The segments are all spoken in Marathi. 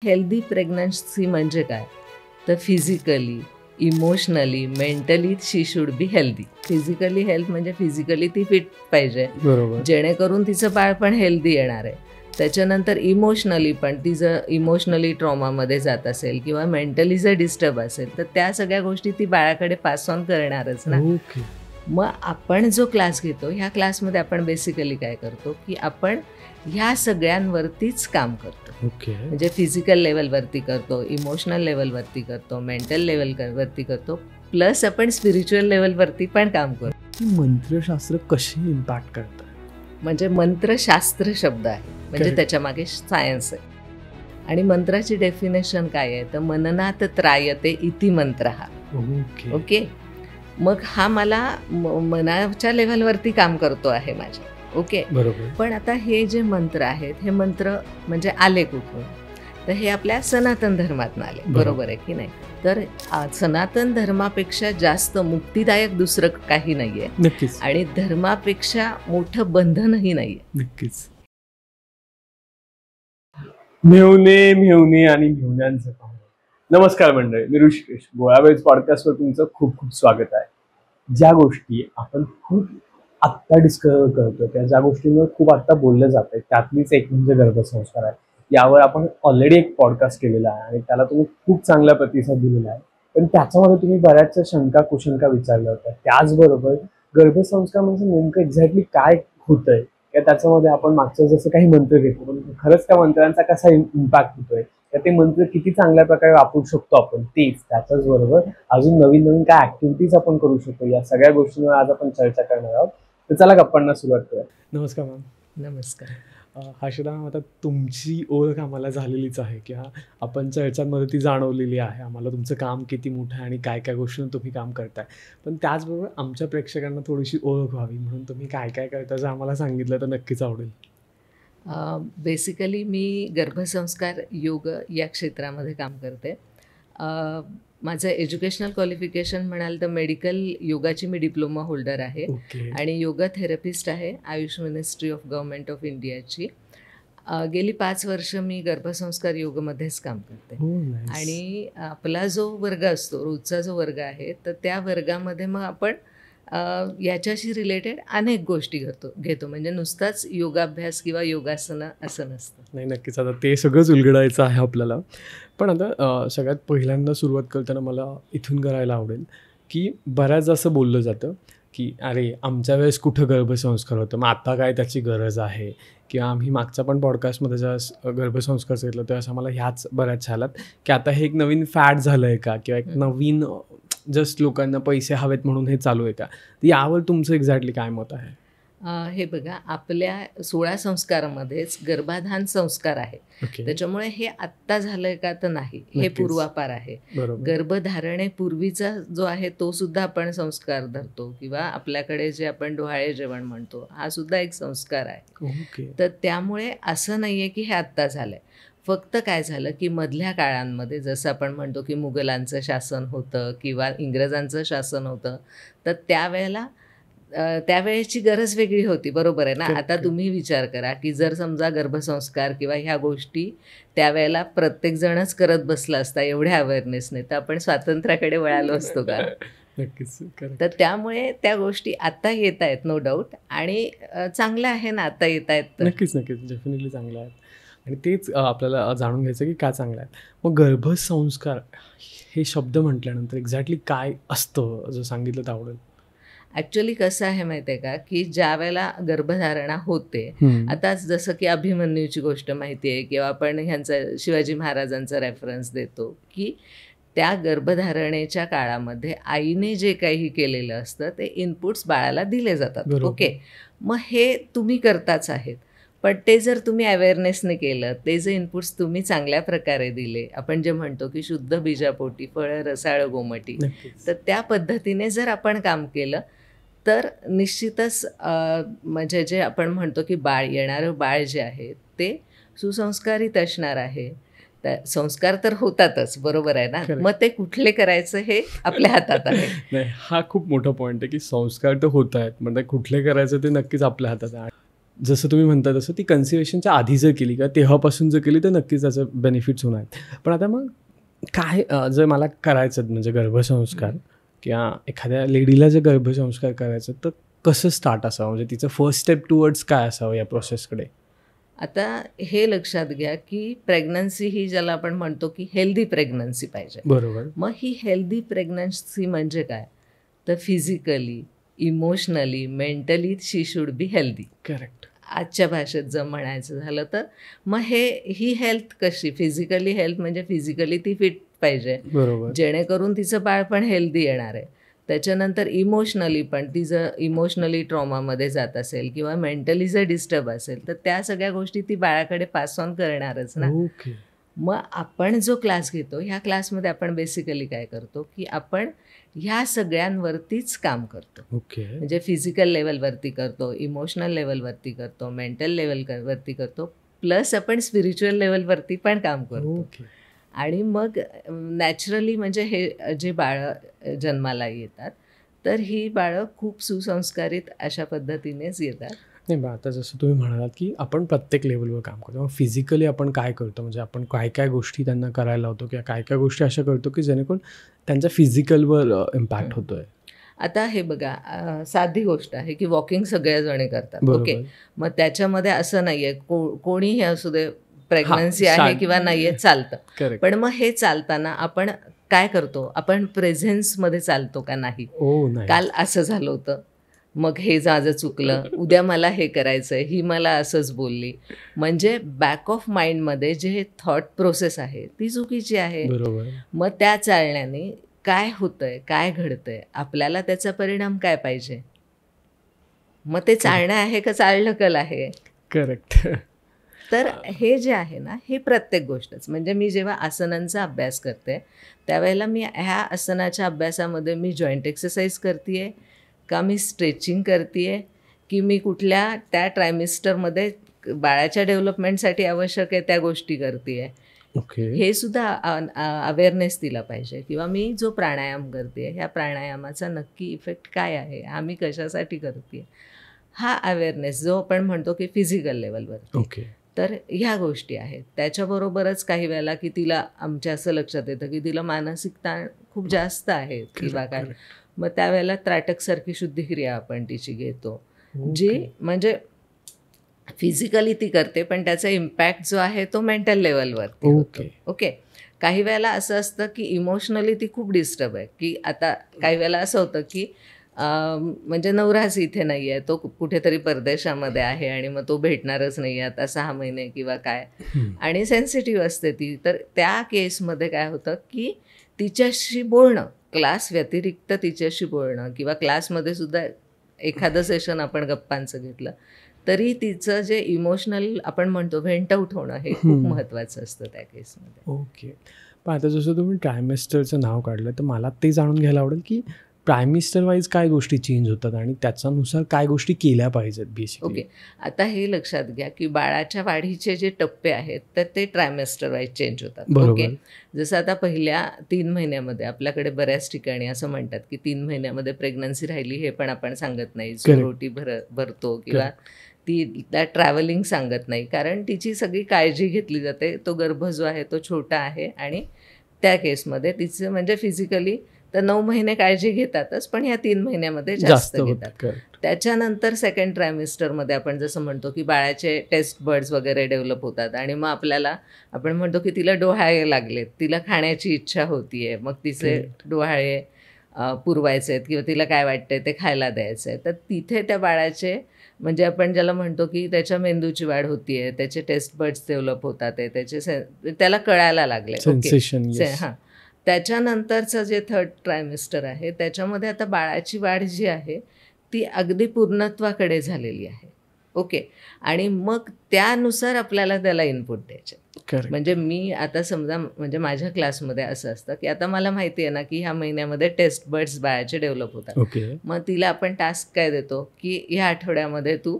हेल्दी प्रेग्नन्सी म्हणजे काय? तर physically, emotionally, mentally she should be healthy. Physically health म्हणजे फिजिकली ती फिट पाहिजे, बरोबर. जेणेकरून तिचं बाळ पण हेल्दी येणार आहे. त्याच्यानंतर इमोशनली पण ती जर इमोशनली ट्रॉमामध्ये जात असेल किंवा मेंटली जर डिस्टर्ब असेल तर त्या सगळ्या गोष्टी ती बाळाकडे पास ऑन करणारच ना. ओके. मग आपण जो क्लास घेतो ह्या क्लासमध्ये आपण बेसिकली काय करतो की आपण ह्या सगळ्यांवरतीच काम करतो. ओके. म्हणजे फिजिकल लेवलवरती करतो, इमोशनल लेवलवरती करतो, मेंटल लेवलवरती करतो, प्लस आपण स्पिरिच्युअल लेवलवरती पण काम करतो. मंत्रशास्त्र कशी इम्पॅक्ट करतं? म्हणजे मंत्रशास्त्र शब्द आहे, म्हणजे Correct. त्याच्या मागे सायन्स आहे. आणि मंत्राची डेफिनेशन काय आहे तर मननात त्रायते इति मंत्र. ओके. ओके. मग हा मला मनाच्या लेव्हलवरती काम करतो आहे माझ्या. ओके. बरोबर. पण आता हे जे मंत्र आहेत हे मंत्र म्हणजे आले कुठून? तर हे आपल्या सनातन धर्मातून आले. बरोबर आहे की नाही? तर सनातन धर्मापेक्षा जास्त मुक्तिदायक दुसरं काही नाही आहे. नक्कीच. आणि धर्मापेक्षा मोठं बंधनही नाही आहे. नक्कीच. मेहुणे आणि मेहुण्यांचं काम. नमस्कार मंडळी, मी ऋषिकेश. गोळावेज पॉडकास्टवर तुमचं खूप खूप स्वागत आहे. ज्या गोष्टी आपण खूप आत्ता डिस्कवर करतो त्या ज्या गोष्टींवर खूप आत्ता बोललं जात आहे त्यातलीच एक म्हणजे गर्भसंस्कार आहे. यावर आपण ऑलरेडी एक पॉडकास्ट केलेला आहे आणि त्याला तुम्ही खूप चांगला प्रतिसाद दिलेला आहे. पण त्याच्यामध्ये तुम्ही बऱ्याचशा शंका कुशंका विचारल्या होत्या. त्याचबरोबर गर्भसंस्कार म्हणजे नेमकं एक्झॅक्टली काय होतंय किंवा त्याच्यामध्ये आपण मागचं जसं काही मंत्र घेतो पण खरंच त्या मंत्रांचा कसा इम्पॅक्ट होतोय, तर ते मंत्र किती चांगल्या प्रकारे वापरू शकतो आपण, तेच त्याच्याच बरोबर अजून नवीन नवीन काय ऍक्टिव्हिटीज आपण करू शकतो, या सगळ्या गोष्टींवर आज आपण चर्चा करणार आहोत. तर चला गप्पांना सुरुवात करूया. नमस्कार मॅम. नमस्कार. हर्षदा मॅम, आता तुमची ओळख आम्हाला झालेलीच आहे किंवा आपण चर्चांमध्ये ती जाणवलेली आहे आम्हाला, तुमचं काम किती मोठं आहे आणि काय काय गोष्टींवर तुम्ही काम करताय. पण त्याचबरोबर आमच्या प्रेक्षकांना थोडीशी ओळख व्हावी म्हणून तुम्ही काय काय करता जर आम्हाला सांगितलं तर नक्कीच आवडेल. बेसिकली मी गर्भसंस्कार योग या क्षेत्रामध्ये काम करते. माझं एज्युकेशनल क्वालिफिकेशन म्हणाल तर मेडिकल योगाची मी डिप्लोमा होल्डर आहे. ओके. आणि योगा थेरपिस्ट आहे Ayush ministry of government of इंडियाची. गेली 5 वर्ष मी गर्भसंस्कार योगमध्येच काम करते. Nice. आणि आपला जो वर्ग असतो, रोजचा जो वर्ग आहे, तर त्या वर्गामध्ये मग आपण याच्याशी रिलेटेड अनेक गोष्टी घेतो म्हणजे नुसताच योगाभ्यास किंवा योगासनं असं नसतं. नाही, नक्कीच आता ते सगळंच उलगडायचं आहे आपल्याला. पण आता सगळ्यात पहिल्यांदा सुरुवात करताना मला इथून करायला आवडेल की बऱ्याच असं बोललं जातं की अरे आमच्या वेळेस कुठं गर्भसंस्कार होतं, मग आता काय त्याची गरज आहे, किंवा आम्ही मागच्या पण पॉडकास्टमध्ये जेव्हा गर्भसंस्कार घेतलं तेव्हा असं मला ह्याच बऱ्याच झाल्यात की आता हे एक नवीन फॅड झालं आहे का, किंवा एक नवीन जस्ट लोकांना पैसे हवेत म्हणून हे चालू आहे का. यावर तुमचं एक्झॅक्टली काय मत आहे? हे बघा, आपल्या 16 संस्कारामध्येच गर्भाधान संस्कार आहे. ओके. त्याच्यामुळे हे आत्ता झालंय का तर नाही, हे नक्कीच. पूर्वापार आहे. बरोबर. गर्भधारणेपूर्वीचा जो आहे तो सुद्धा आपण संस्कार धरतो, किंवा आपल्याकडे जे आपण डोहाळे जेवण म्हणतो हा सुद्धा एक संस्कार आहे. ओके. तर त्यामुळे असं नाही आहे की हे आत्ता झालंय. फक्त काय झालं की मधल्या काळांमध्ये जसं आपण म्हणतो की मुघलांचं शासन होतं किंवा इंग्रजांचं शासन होतं, तर त्यावेळेची गरज वेगळी होती. बरोबर आहे ना. आता तुम्ही विचार करा की जर समजा गर्भसंस्कार किंवा ह्या गोष्टी त्यावेळेला प्रत्येकजणच करत बसला असता एवढ्या अवेअरनेसने, तर आपण स्वातंत्र्याकडे वळालो असतो का? नक्कीच. तर त्यामुळे त्या गोष्टी आता येत आहेत, नो डाऊट. आणि चांगलं आहे ना आता येत आहेत. नक्कीच डेफिनेटली चांगलं आहे. आणि तेच आपल्याला जाणून घ्यायचं की काय चांगलं आहे. मग गर्भसंस्कार हे शब्द म्हटल्यानंतर एक्झॅक्टली काय असतं जर सांगितलं तर आवडेल. ॲक्च्युली कसं आहे माहिती आहे का की ज्या वेळेला गर्भधारणा होते, आता जसं की अभिमन्यूची गोष्ट माहिती आहे, किंवा आपण ह्यांचं शिवाजी महाराजांचा रेफरन्स देतो की त्या गर्भधारणेच्या काळामध्ये आईने जे काही केलेलं असतं ते इनपुट्स बाळाला दिले जातात. ओके. मग हे तुम्ही करताच आहेत, पण ते जर तुम्ही अवेअरनेसने केलं, ते जे इनपुट्स तुम्ही चांगल्या प्रकारे दिले, आपण जे म्हणतो की शुद्ध बीजापोटी फळं रसाळ गोमटी, तर त्या पद्धतीने जर आपण काम केलं तर निश्चितच म्हणजे जे आपण म्हणतो की येणारं बाळ जे आहे ते सुसंस्कारित असणार आहे. संस्कार तर होतातच, बरोबर आहे ना. मग ते कुठले करायचं हे आपल्या हातात आहे. नाही, हा खूप मोठा पॉईंट आहे की संस्कार तर होत आहेत, म्हणजे कुठले करायचं ते नक्कीच आपल्या हातात आहे. जसं तुम्ही म्हणता तसं ती कन्सिवेशनच्या आधी जर केली का तेव्हापासून जर केली तर नक्कीच त्याचं बेनिफिट्स होणार आहेत. पण आता मग काय जर मला करायचं म्हणजे गर्भसंस्कार किंवा एखाद्या लेडीला जर गर्भसंस्कार करायचं तर कसं स्टार्ट असावं, म्हणजे तिचं फर्स्ट स्टेप टुवर्ड्स काय असावं या प्रोसेसकडे? आता हे लक्षात घ्या की प्रेग्नन्सी ही ज्याला आपण म्हणतो की हेल्दी प्रेग्नन्सी पाहिजे. बरोबर. मग ही हेल्दी प्रेग्नन्सी म्हणजे काय, तर physically, emotionally, mentally she should be healthy. Correct. आजच्या भाषेत जर म्हणायचं झालं तर मग ही हेल्थ कशी, फिजिकली हेल्थ म्हणजे फिजिकली ती फिट पाहिजे, बरोबर, जेणेकरून तिचं बाळ पण हेल्दी येणार आहे. त्याच्यानंतर इमोशनली पण ती जर इमोशनली ट्रॉमामध्ये जात असेल किंवा मेंटली जर डिस्टर्ब असेल तर त्या सगळ्या गोष्टी ती बाळाकडे पास ऑन करणारच ना. ओके. मग आपण जो क्लास घेतो ह्या क्लासमध्ये आपण बेसिकली काय करतो की आपण ह्या सगळ्यांवरतीच काम करतो. ओके. म्हणजे फिजिकल लेवलवरती करतो, इमोशनल लेवलवरती करतो, मेंटल लेवलवरती करतो, प्लस आपण स्पिरिच्युअल लेवलवरती पण काम करतो. ओके. आणि मग नॅचरली म्हणजे हे जे बाळं जन्माला येतात तर ही बाळं खूप सुसंस्कारित अशा पद्धतीनेच येतात. नाही बा, आता जसं तुम्ही म्हणालात की आपण प्रत्येक लेवलवर काम करतो, मग फिजिकली आपण काय करतो, म्हणजे आपण काय काय गोष्टी त्यांना करायला लावतो किंवा काय काय गोष्टी अशा करतो की जेणेकरून त्यांच्या फिजिकलवर इम्पॅक्ट होतोय? आता हे बघा, साधी गोष्ट आहे की वॉकिंग सगळ्याजणी करतात. बरोबर. ओके. मग त्याच्यामध्ये असं नाही आहे कोणीही असू दे, प्रेग्नन्सी आहे किंवा नाही आहे, चालतं. करेक्ट. पण मग हे चालताना आपण काय करतो, आपण प्रेझेन्समध्ये चालतो का नाही. नाही. काल असं झालं होतं, मग हे माझं चुकलं, उद्या मला हे करायचं आहे, ही मला असंच बोलली, म्हणजे बॅक ऑफ माइंडमध्ये जे थॉट प्रोसेस आहे ती चुकीची आहे. बरोबर. मग त्या चालण्याने काय होतंय, काय घडतंय, आपल्याला त्याचा परिणाम काय पाहिजे. मग ते चालणं आहे का चालढकल आहे. करेक्ट. तर हे जे आहे ना, हे प्रत्येक गोष्टच, म्हणजे मी जेव्हा आसनांचा अभ्यास करते त्यावेळेला मी ह्या आसनाच्या अभ्यासामध्ये मी जॉईंट एक्सरसाइज करते आहे का, मी स्ट्रेचिंग करते आहे, की मी कुठल्या त्या ट्रायमिस्टरमध्ये बाळाच्या डेव्हलपमेंटसाठी आवश्यक आहे त्या गोष्टी करते आहे. ओके. हे सुद्धा अवेअरनेस दिला पाहिजे. किंवा मी जो प्राणायाम करते ह्या प्राणायामाचा नक्की इफेक्ट काय आहे, आम्ही कशासाठी करते, हा अवेअरनेस जो आपण म्हणतो की फिजिकल लेवलवर. ओके. तर ह्या गोष्टी आहेत. त्याच्याबरोबरच काही वेळेला की तिला आमच्या असं लक्षात येतं की तिला मानसिक ताण खूप जास्त आहे किंवा काय, मग त्यावेळेला त्राटकसारखी शुद्धिक्रिया आपण तिची घेतो, जी म्हणजे फिजिकली ती करते पण त्याचा इम्पॅक्ट जो आहे तो मेंटल लेवलवरती होतो. ओके. काही वेळेला असं असतं की इमोशनली ती खूप डिस्टर्ब आहे, की आता काही वेळेला असं होतं की म्हणजे नवराच इथे नाही आहे, तो कुठेतरी परदेशामध्ये आहे आणि मग तो भेटणारच नाही आहे आता 6 महिने किंवा काय, आणि सेन्सिटिव्ह असते ती. तर त्या केसमध्ये काय होतं की तिच्याशी बोलणं, क्लास व्यतिरिक्त तिच्याशी बोलणं किंवा क्लासमध्ये सुद्धा एखादं सेशन आपण गप्पांचं घेतलं तरी तिचं जे इमोशनल आपण म्हणतो व्हेंट आउट होणं हे खूप महत्त्वाचं असतं त्या केसमध्ये. ओके. पण आता जसं तुम्ही ट्रायमेस्टरचं नाव काढलं तर मला ते जाणून घ्यायला आवडेल की ट्रायमिस्टर वाईज काय गोष्टी चेंज होतात आणि त्याच्यानुसार काय गोष्टी केल्या पाहिजेत बेसिकली. ओके. आता हे लक्षात घ्या की बाळाच्या वाढीचे जे टप्पे आहेत तर ते ट्रायमेस्टर वाईज चेंज होतात. ओके. जसं आता पहिल्या 3 महिन्यामध्ये आपल्याकडे बऱ्याच ठिकाणी असं म्हणतात की 3 महिन्यामध्ये प्रेग्नन्सी राहिली हे पण आपण सांगत नाही, रोटी भरतो किंवा ती त्या ट्रॅव्हलिंग सांगत नाही, कारण तिची सगळी काळजी घेतली जाते. तो गर्भ जो आहे तो छोटा आहे आणि त्या केसमध्ये तिचं म्हणजे फिजिकली तर 9 महिने काळजी घेतातच पण ह्या 3 महिन्यामध्ये जास्त घेतात. त्याच्यानंतर सेकंड ट्रायमिस्टरमध्ये आपण जसं म्हणतो की बाळाचे टेस्ट बर्ड्स वगैरे डेव्हलप होतात आणि मग आपल्याला आपण म्हणतो की तिला डोहाळे लागलेत, तिला खाण्याची इच्छा होतीये, मग तिचे डोहाळे पुरवायचे आहेत किंवा तिला काय वाटतंय ते खायला द्यायचं आहे. तर तिथे त्या बाळाचे म्हणजे आपण ज्याला म्हणतो की त्याच्या मेंदूची वाढ होतीये, त्याचे टेस्ट बर्ड्स डेव्हलप होतात आहे, त्याचे त्याला कळायला लागले. हां. त्याच्यानंतरचं जे थर्ड ट्रायमिस्टर आहे त्याच्यामध्ये आता बाळाची वाढ जी आहे ती अगदी पूर्णत्वाकडे झालेली आहे. ओके. आणि मग त्यानुसार आपल्याला त्याला इनपुट द्यायचे. म्हणजे मी आता समजा म्हणजे माझ्या क्लासमध्ये असं असतं की आता मला माहिती आहे ना की ह्या महिन्यामध्ये टेस्ट बर्ड्स बाळाचे डेव्हलप होतात. मग तिला आपण टास्क काय देतो की ह्या आठवड्यामध्ये तू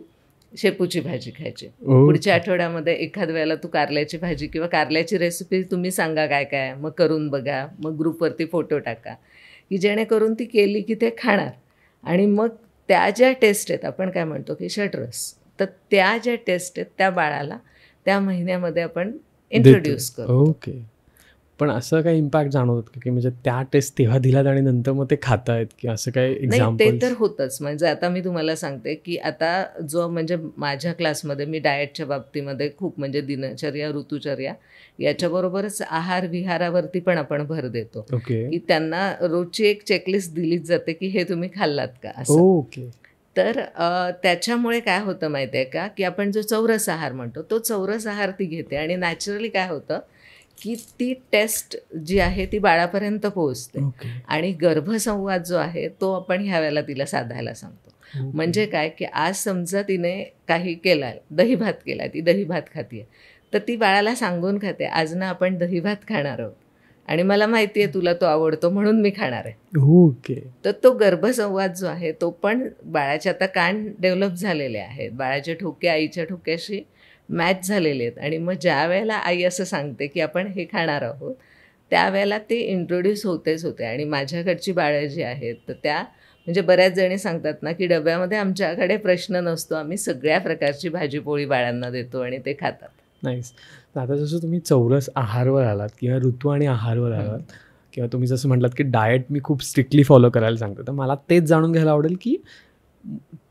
शेपूची भाजी खायची, पुढच्या आठवड्यामध्ये एखाद वेळेला तू कारल्याची भाजी किंवा कारल्याची रेसिपी तुम्ही सांगा काय काय, मग करून बघा, मग ग्रुपवरती फोटो टाका, की जेणेकरून ती केली की ते खाणार. आणि मग त्या ज्या टेस्ट आहेत आपण काय म्हणतो की षड्रस तर त्या ज्या टेस्ट आहेत त्या बाळाला त्या महिन्यामध्ये आपण इंट्रोड्यूस करतो. ओके. पण असं काही इम्पॅक्ट जाणवतात का की म्हणजे त्या टेस्ट तेव्हा दिलात आणि नंतर मग ते खाता आहेत की असं काही नाही, एक्झाम्पल? ते तर होतंच. म्हणजे आता मी तुम्हाला सांगते की आता जो म्हणजे माझ्या क्लासमध्ये मी डाएटच्या बाबतीमध्ये खूप म्हणजे दिनचर्या, ऋतुचर्या याच्याबरोबरच आहार विहारावरती पण आपण भर देतो ओके. की त्यांना रोजची एक चेकलिस्ट दिलीच जाते की हे तुम्ही खाल्लात का असं. ओके. तर त्याच्यामुळे काय होतं माहिती आहे का की आपण जो चौरस आहार म्हणतो तो चौरस आहार ती घेते आणि नॅचरली काय होतं की ती टेस्ट जी आहे ती बाळापर्यंत पोहोचते ओके. आणि गर्भसंवाद जो आहे तो आपण ह्या वेळेला तिला साधायला सांगतो. म्हणजे काय की आज समजा तिने काही केला आहे, दही भात केला आहे, ती दही भात खाते तर ती बाळाला सांगून खाते आज ना आपण दही भात खाणार आहोत आणि मला माहिती आहे तुला तो आवडतो म्हणून मी खाणार आहे. ओके. तर तो गर्भसंवाद जो आहे तो पण बाळाचे आता कान डेव्हलप झालेले आहेत, बाळाचे ठोके आईच्या ठोक्याशी मॅच झालेले आहेत आणि मग ज्या वेळेला आई असं सांगते की आपण हे खाणार आहोत त्यावेळेला ते इंट्रोड्यूस होतेच होते. आणि माझ्याकडची बाळं जी आहेत तर त्या म्हणजे बऱ्याच जणी सांगतात ना की डब्यामध्ये आमच्याकडे प्रश्न नसतो, आम्ही सगळ्या प्रकारची भाजीपोळी बाळांना देतो आणि ते खातात. नाईस. आता जसं तुम्ही चौरस आहारवर आलात किंवा ऋतू आणि आहारवर आलात किंवा तुम्ही जसं म्हटलात की डाएट मी खूप स्ट्रिक्टली फॉलो करायला सांगतो, तर मला तेच जाणून घ्यायला आवडेल की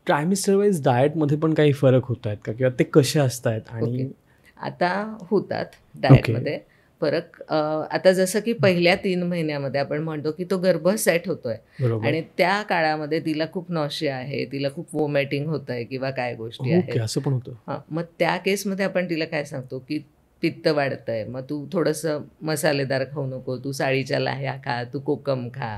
ट्रायमिस्टर वाईज डाएटमध्ये पण काही फरक होत आहेत का किंवा ते कसे असत आहेत? आणि आता होतात डाएटमध्ये फरक. आता जसं की पहिल्या 3 महिन्यामध्ये आपण म्हणतो की तो गर्भ सेट होतोय आणि त्या काळामध्ये तिला खूप नॉशिया आहे, तिला खूप वोमिटिंग होत आहे किंवा काय गोष्टी आहेत असं पण होतं. हां, मग त्या केसमध्ये आपण तिला काय सांगतो की पित्त वाढतंय, मग तू थोडंसं मसालेदार खाऊ नको, तू साळीच्या लाह्या खा, तू कोकम खा.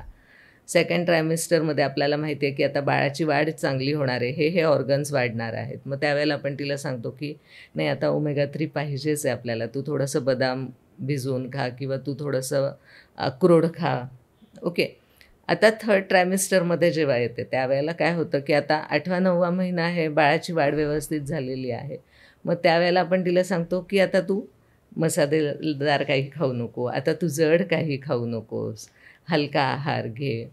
सेकंड ट्रायमिस्टरमध्ये आपल्याला माहिती आहे की आता बाळाची वाढ चांगली होणार आहे, हे ऑर्गन्स वाढणार आहेत. मग त्यावेळेला आपण तिला सांगतो की नाही आता ओमेगा 3 पाहिजेच आहे आपल्याला, तू थोडंसं बदाम भिजवून खा किंवा तू थोडंसं अक्रोड खा. ओके. आता थर्ड ट्रायमिस्टरमध्ये जेव्हा येते त्यावेळेला काय होतं की आता 8वा 9वा महिना आहे, बाळाची वाढ व्यवस्थित झालेली आहे. मग त्यावेळेला आपण तिला सांगतो की आता तू मसालेदार काही खाऊ नको, आता तू जड काही खाऊ नकोस, हलका आहार घे.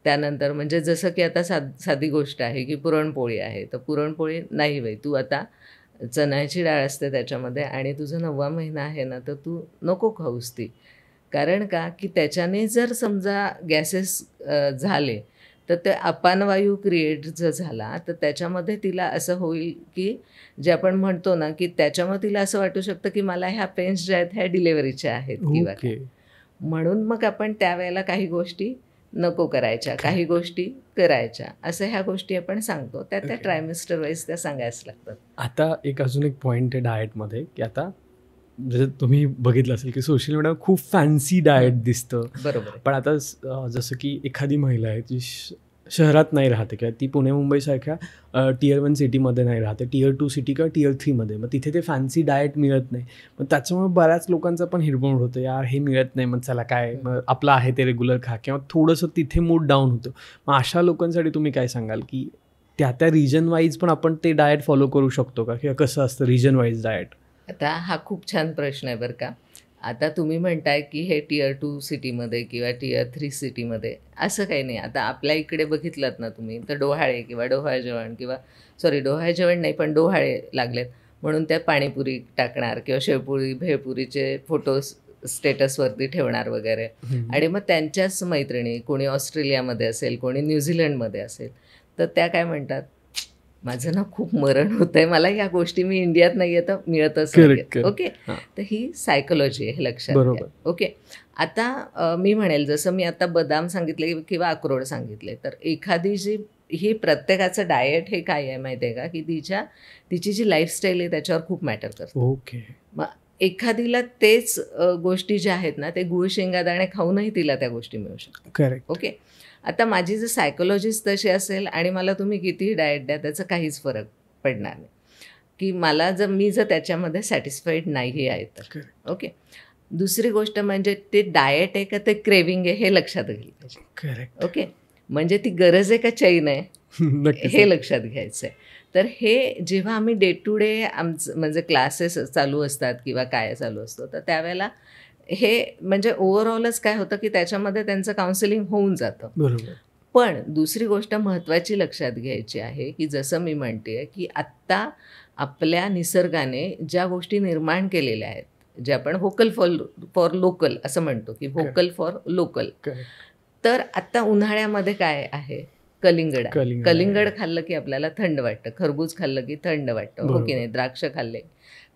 त्यानंतर म्हणजे जसं की आता साधी गोष्ट आहे की पुरणपोळी आहे, तर पुरणपोळी नाही बाई तू आता चण्याची डाळ असते त्याच्यामध्ये आणि तुझा 9वा महिना आहे ना तर तू नको खाऊस ती. कारण का की त्याच्याने जर समजा गॅसेस झाले तर ते अपानवायू क्रिएट जर झाला तर त्याच्यामध्ये तिला असं होईल की जे आपण म्हणतो ना की त्याच्यामुळे तिला असं वाटू शकतं की मला ह्या पेन्स ज्या आहेत ह्या डिलेव्हरीच्या आहेत किंवा म्हणून मग आपण त्यावेळेला काही गोष्टी नको करायच्या, काही गोष्टी करायच्या, असं ह्या गोष्टी आपण सांगतो. त्या ट्रायमिस्टर वाईज त्या सांगायच लागतात. आता अजून एक पॉईंट आहे डाएटमध्ये की आता जसं तुम्ही बघितलं असेल की सोशल मीडियावर खूप फॅन्सी डाएट दिसतं. बरोबर. पण आता जसं की एखादी महिला आहे जी शहरात नाही राहते किंवा ती पुणे मुंबईसारख्या Tier 1 सिटीमध्ये नाही राहते, Tier 2 सिटी किंवा Tier 3मध्ये, मग तिथे ते फॅन्सी डाएट मिळत नाही. मग त्याच्यामुळे बऱ्याच लोकांचा पण हिरमोड होतं, यार हे मिळत नाही मग चला काय मग आपलं आहे ते रेग्युलर खा, किंवा थोडंसं तिथे मूड डाऊन होतं. मग अशा लोकांसाठी तुम्ही काय सांगाल की त्या रिजन वाईज पण आपण ते डाएट फॉलो करू शकतो का किंवा कसं असतं रिजन वाईज डाएट? आता हा खूप छान प्रश्न आहे बरं का. आता तुम्ही म्हणताय की हे Tier 2 सिटीमध्ये किंवा Tier 3 सिटीमध्ये असं काही नाही. आता आपल्या इकडे बघितलात ना तुम्ही तर डोहाळे किंवा डोहाळे जेवण किंवा डोहाळे जेवण नाही पण डोहाळे लागलेत म्हणून त्या पाणीपुरी टाकणार किंवा शेवपुरी भेळपुरीचे फोटोज स्टेटसवरती ठेवणार वगैरे. आणि मग त्यांच्याच मैत्रिणी कोणी ऑस्ट्रेलियामध्ये असेल, कोणी न्यूझीलंडमध्ये असेल, तर त्या काय म्हणतात माझं ना खूप मरण होतंय, मला ह्या गोष्टी मी इंडियात नाही आहे तर मिळतच नाही. ओके. तर ही सायकोलॉजी आहे, हे लक्षात घ्या. ओके. आता मी म्हणेल जसं मी आता बदाम सांगितले किंवा अक्रोड सांगितले, तर एखादी जी ही प्रत्येकाचं डाएट हे काय आहे माहिती आहे का की तिची जी लाईफस्टाईल आहे त्याच्यावर खूप मॅटर करतं. ओके. मग एखादीला तेच गोष्टी ज्या आहेत ना ते गुळ शेंगादाणे खाऊनही तिला त्या गोष्टी मिळू शकतात. करेक्ट. ओके. आता माझी जर सायकोलॉजिस्ट तशी असेल आणि मला तुम्ही कितीही डाएट द्या त्याचा काहीच फरक पडणार नाही की मला मी जर त्याच्यामध्ये सॅटिस्फाईड नाही आहे तर. ओके. दुसरी गोष्ट म्हणजे ते डाएट आहे का ते क्रेविंग आहे हे लक्षात घेतलं पाहिजे. करेक्ट. ओके. म्हणजे ती गरज आहे का चैन आहे हे लक्षात घ्यायचं आहे. तर हे जेव्हा आम्ही डे टू डे आमचं म्हणजे क्लासेस चालू असतात किंवा काय चालू असतं तर त्यावेळेला हे म्हणजे ओव्हरऑलच काय होतं की त्याच्यामध्ये त्यांचं काउन्सिलिंग होऊन जातं. बरोबर. पण दुसरी गोष्ट महत्त्वाची लक्षात घ्यायची आहे की जसं मी म्हणते की आत्ता आपल्या निसर्गाने ज्या गोष्टी निर्माण केलेल्या आहेत, जे आपण व्होकल फॉर लोकल असं म्हणतो की व्होकल फॉर लोकल. तर आता उन्हाळ्यामध्ये काय आहे, कलिंगड खाल्लं की आपल्याला थंड वाटतं, खरबूज खाल्लं की थंड वाटतं, हो की नाही, द्राक्ष खाल्ले.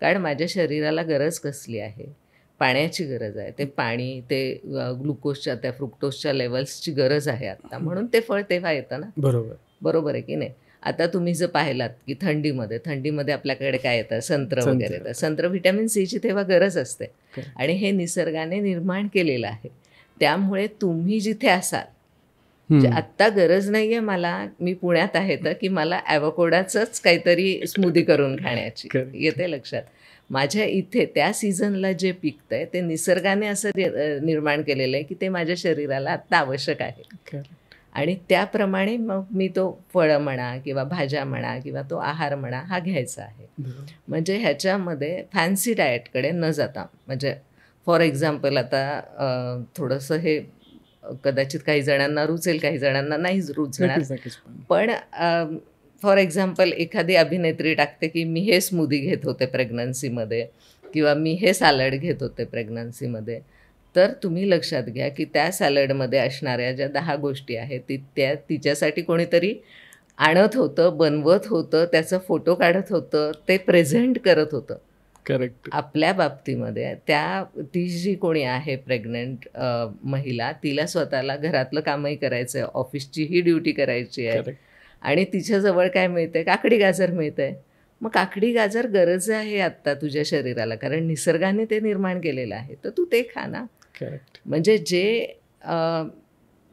कारण माझ्या शरीराला गरज कसली आहे, पाण्याची गरज आहे. ते पाणी, ते ग्लुकोजच्या, त्या फ्रुक्टोजच्या लेवल्सची गरज आहे आता, म्हणून ते फळ तेव्हा येतं ना. बरोबर आहे की नाही. आता तुम्ही जर पाहिलात की थंडीमध्ये आपल्याकडे काय येतं, संत्र वगैरे येतं. संत्र व्हिटॅमिन सीची तेव्हा गरज असते आणि हे निसर्गाने निर्माण केलेलं आहे. त्यामुळे तुम्ही जिथे असाल, आत्ता गरज नाहीये मला, मी पुण्यात आहे तर की मला ॲव्होकाडोचंच काहीतरी स्मूदी करून खाण्याची, येते लक्षात. माझ्या इथे त्या सीझनला जे पिकतंय ते निसर्गाने असं निर्माण केलेलं आहे की ते माझ्या शरीराला आत्ता आवश्यक आहे. आणि त्याप्रमाणे मग मी तो फळं म्हणा किंवा भाज्या म्हणा किंवा तो आहार म्हणा हा घ्यायचा आहे. म्हणजे ह्याच्यामध्ये फॅन्सी डाएटकडे न जाता, म्हणजे फॉर एक्झाम्पल आता थोडंसं हे कदाचित काही जणांना रुचेल, काही जणांना नाही रुचणार, पण फॉर एक्झाम्पल एखादी अभिनेत्री टाकते की मी हे स्मूदी घेत होते प्रेग्नन्सीमध्ये किंवा मी हे सॅलड घेत होते प्रेग्नन्सीमध्ये. तर तुम्ही लक्षात घ्या की त्या सॅलडमध्ये असणाऱ्या ज्या 10 गोष्टी आहेत त्या तिच्यासाठी कोणीतरी आणत होतं, बनवत होतं, त्याचा फोटो काढत होतं, ते प्रेझेंट करत होतं. करेक्ट. आपल्या बाबतीमध्ये ती जी कोणी आहे प्रेग्नंट महिला, तिला स्वतःला घरातलं कामही करायचं आहे, ऑफिसचीही ड्युटी करायची आहे आणि तिच्याजवळ काय मिळतंय, काकडी गाजर मिळतंय. मग काकडी गाजर गरज आहे आत्ता तुझ्या शरीराला, कारण निसर्गाने ते निर्माण केलेलं आहे, तर तू ते खा ना. म्हणजे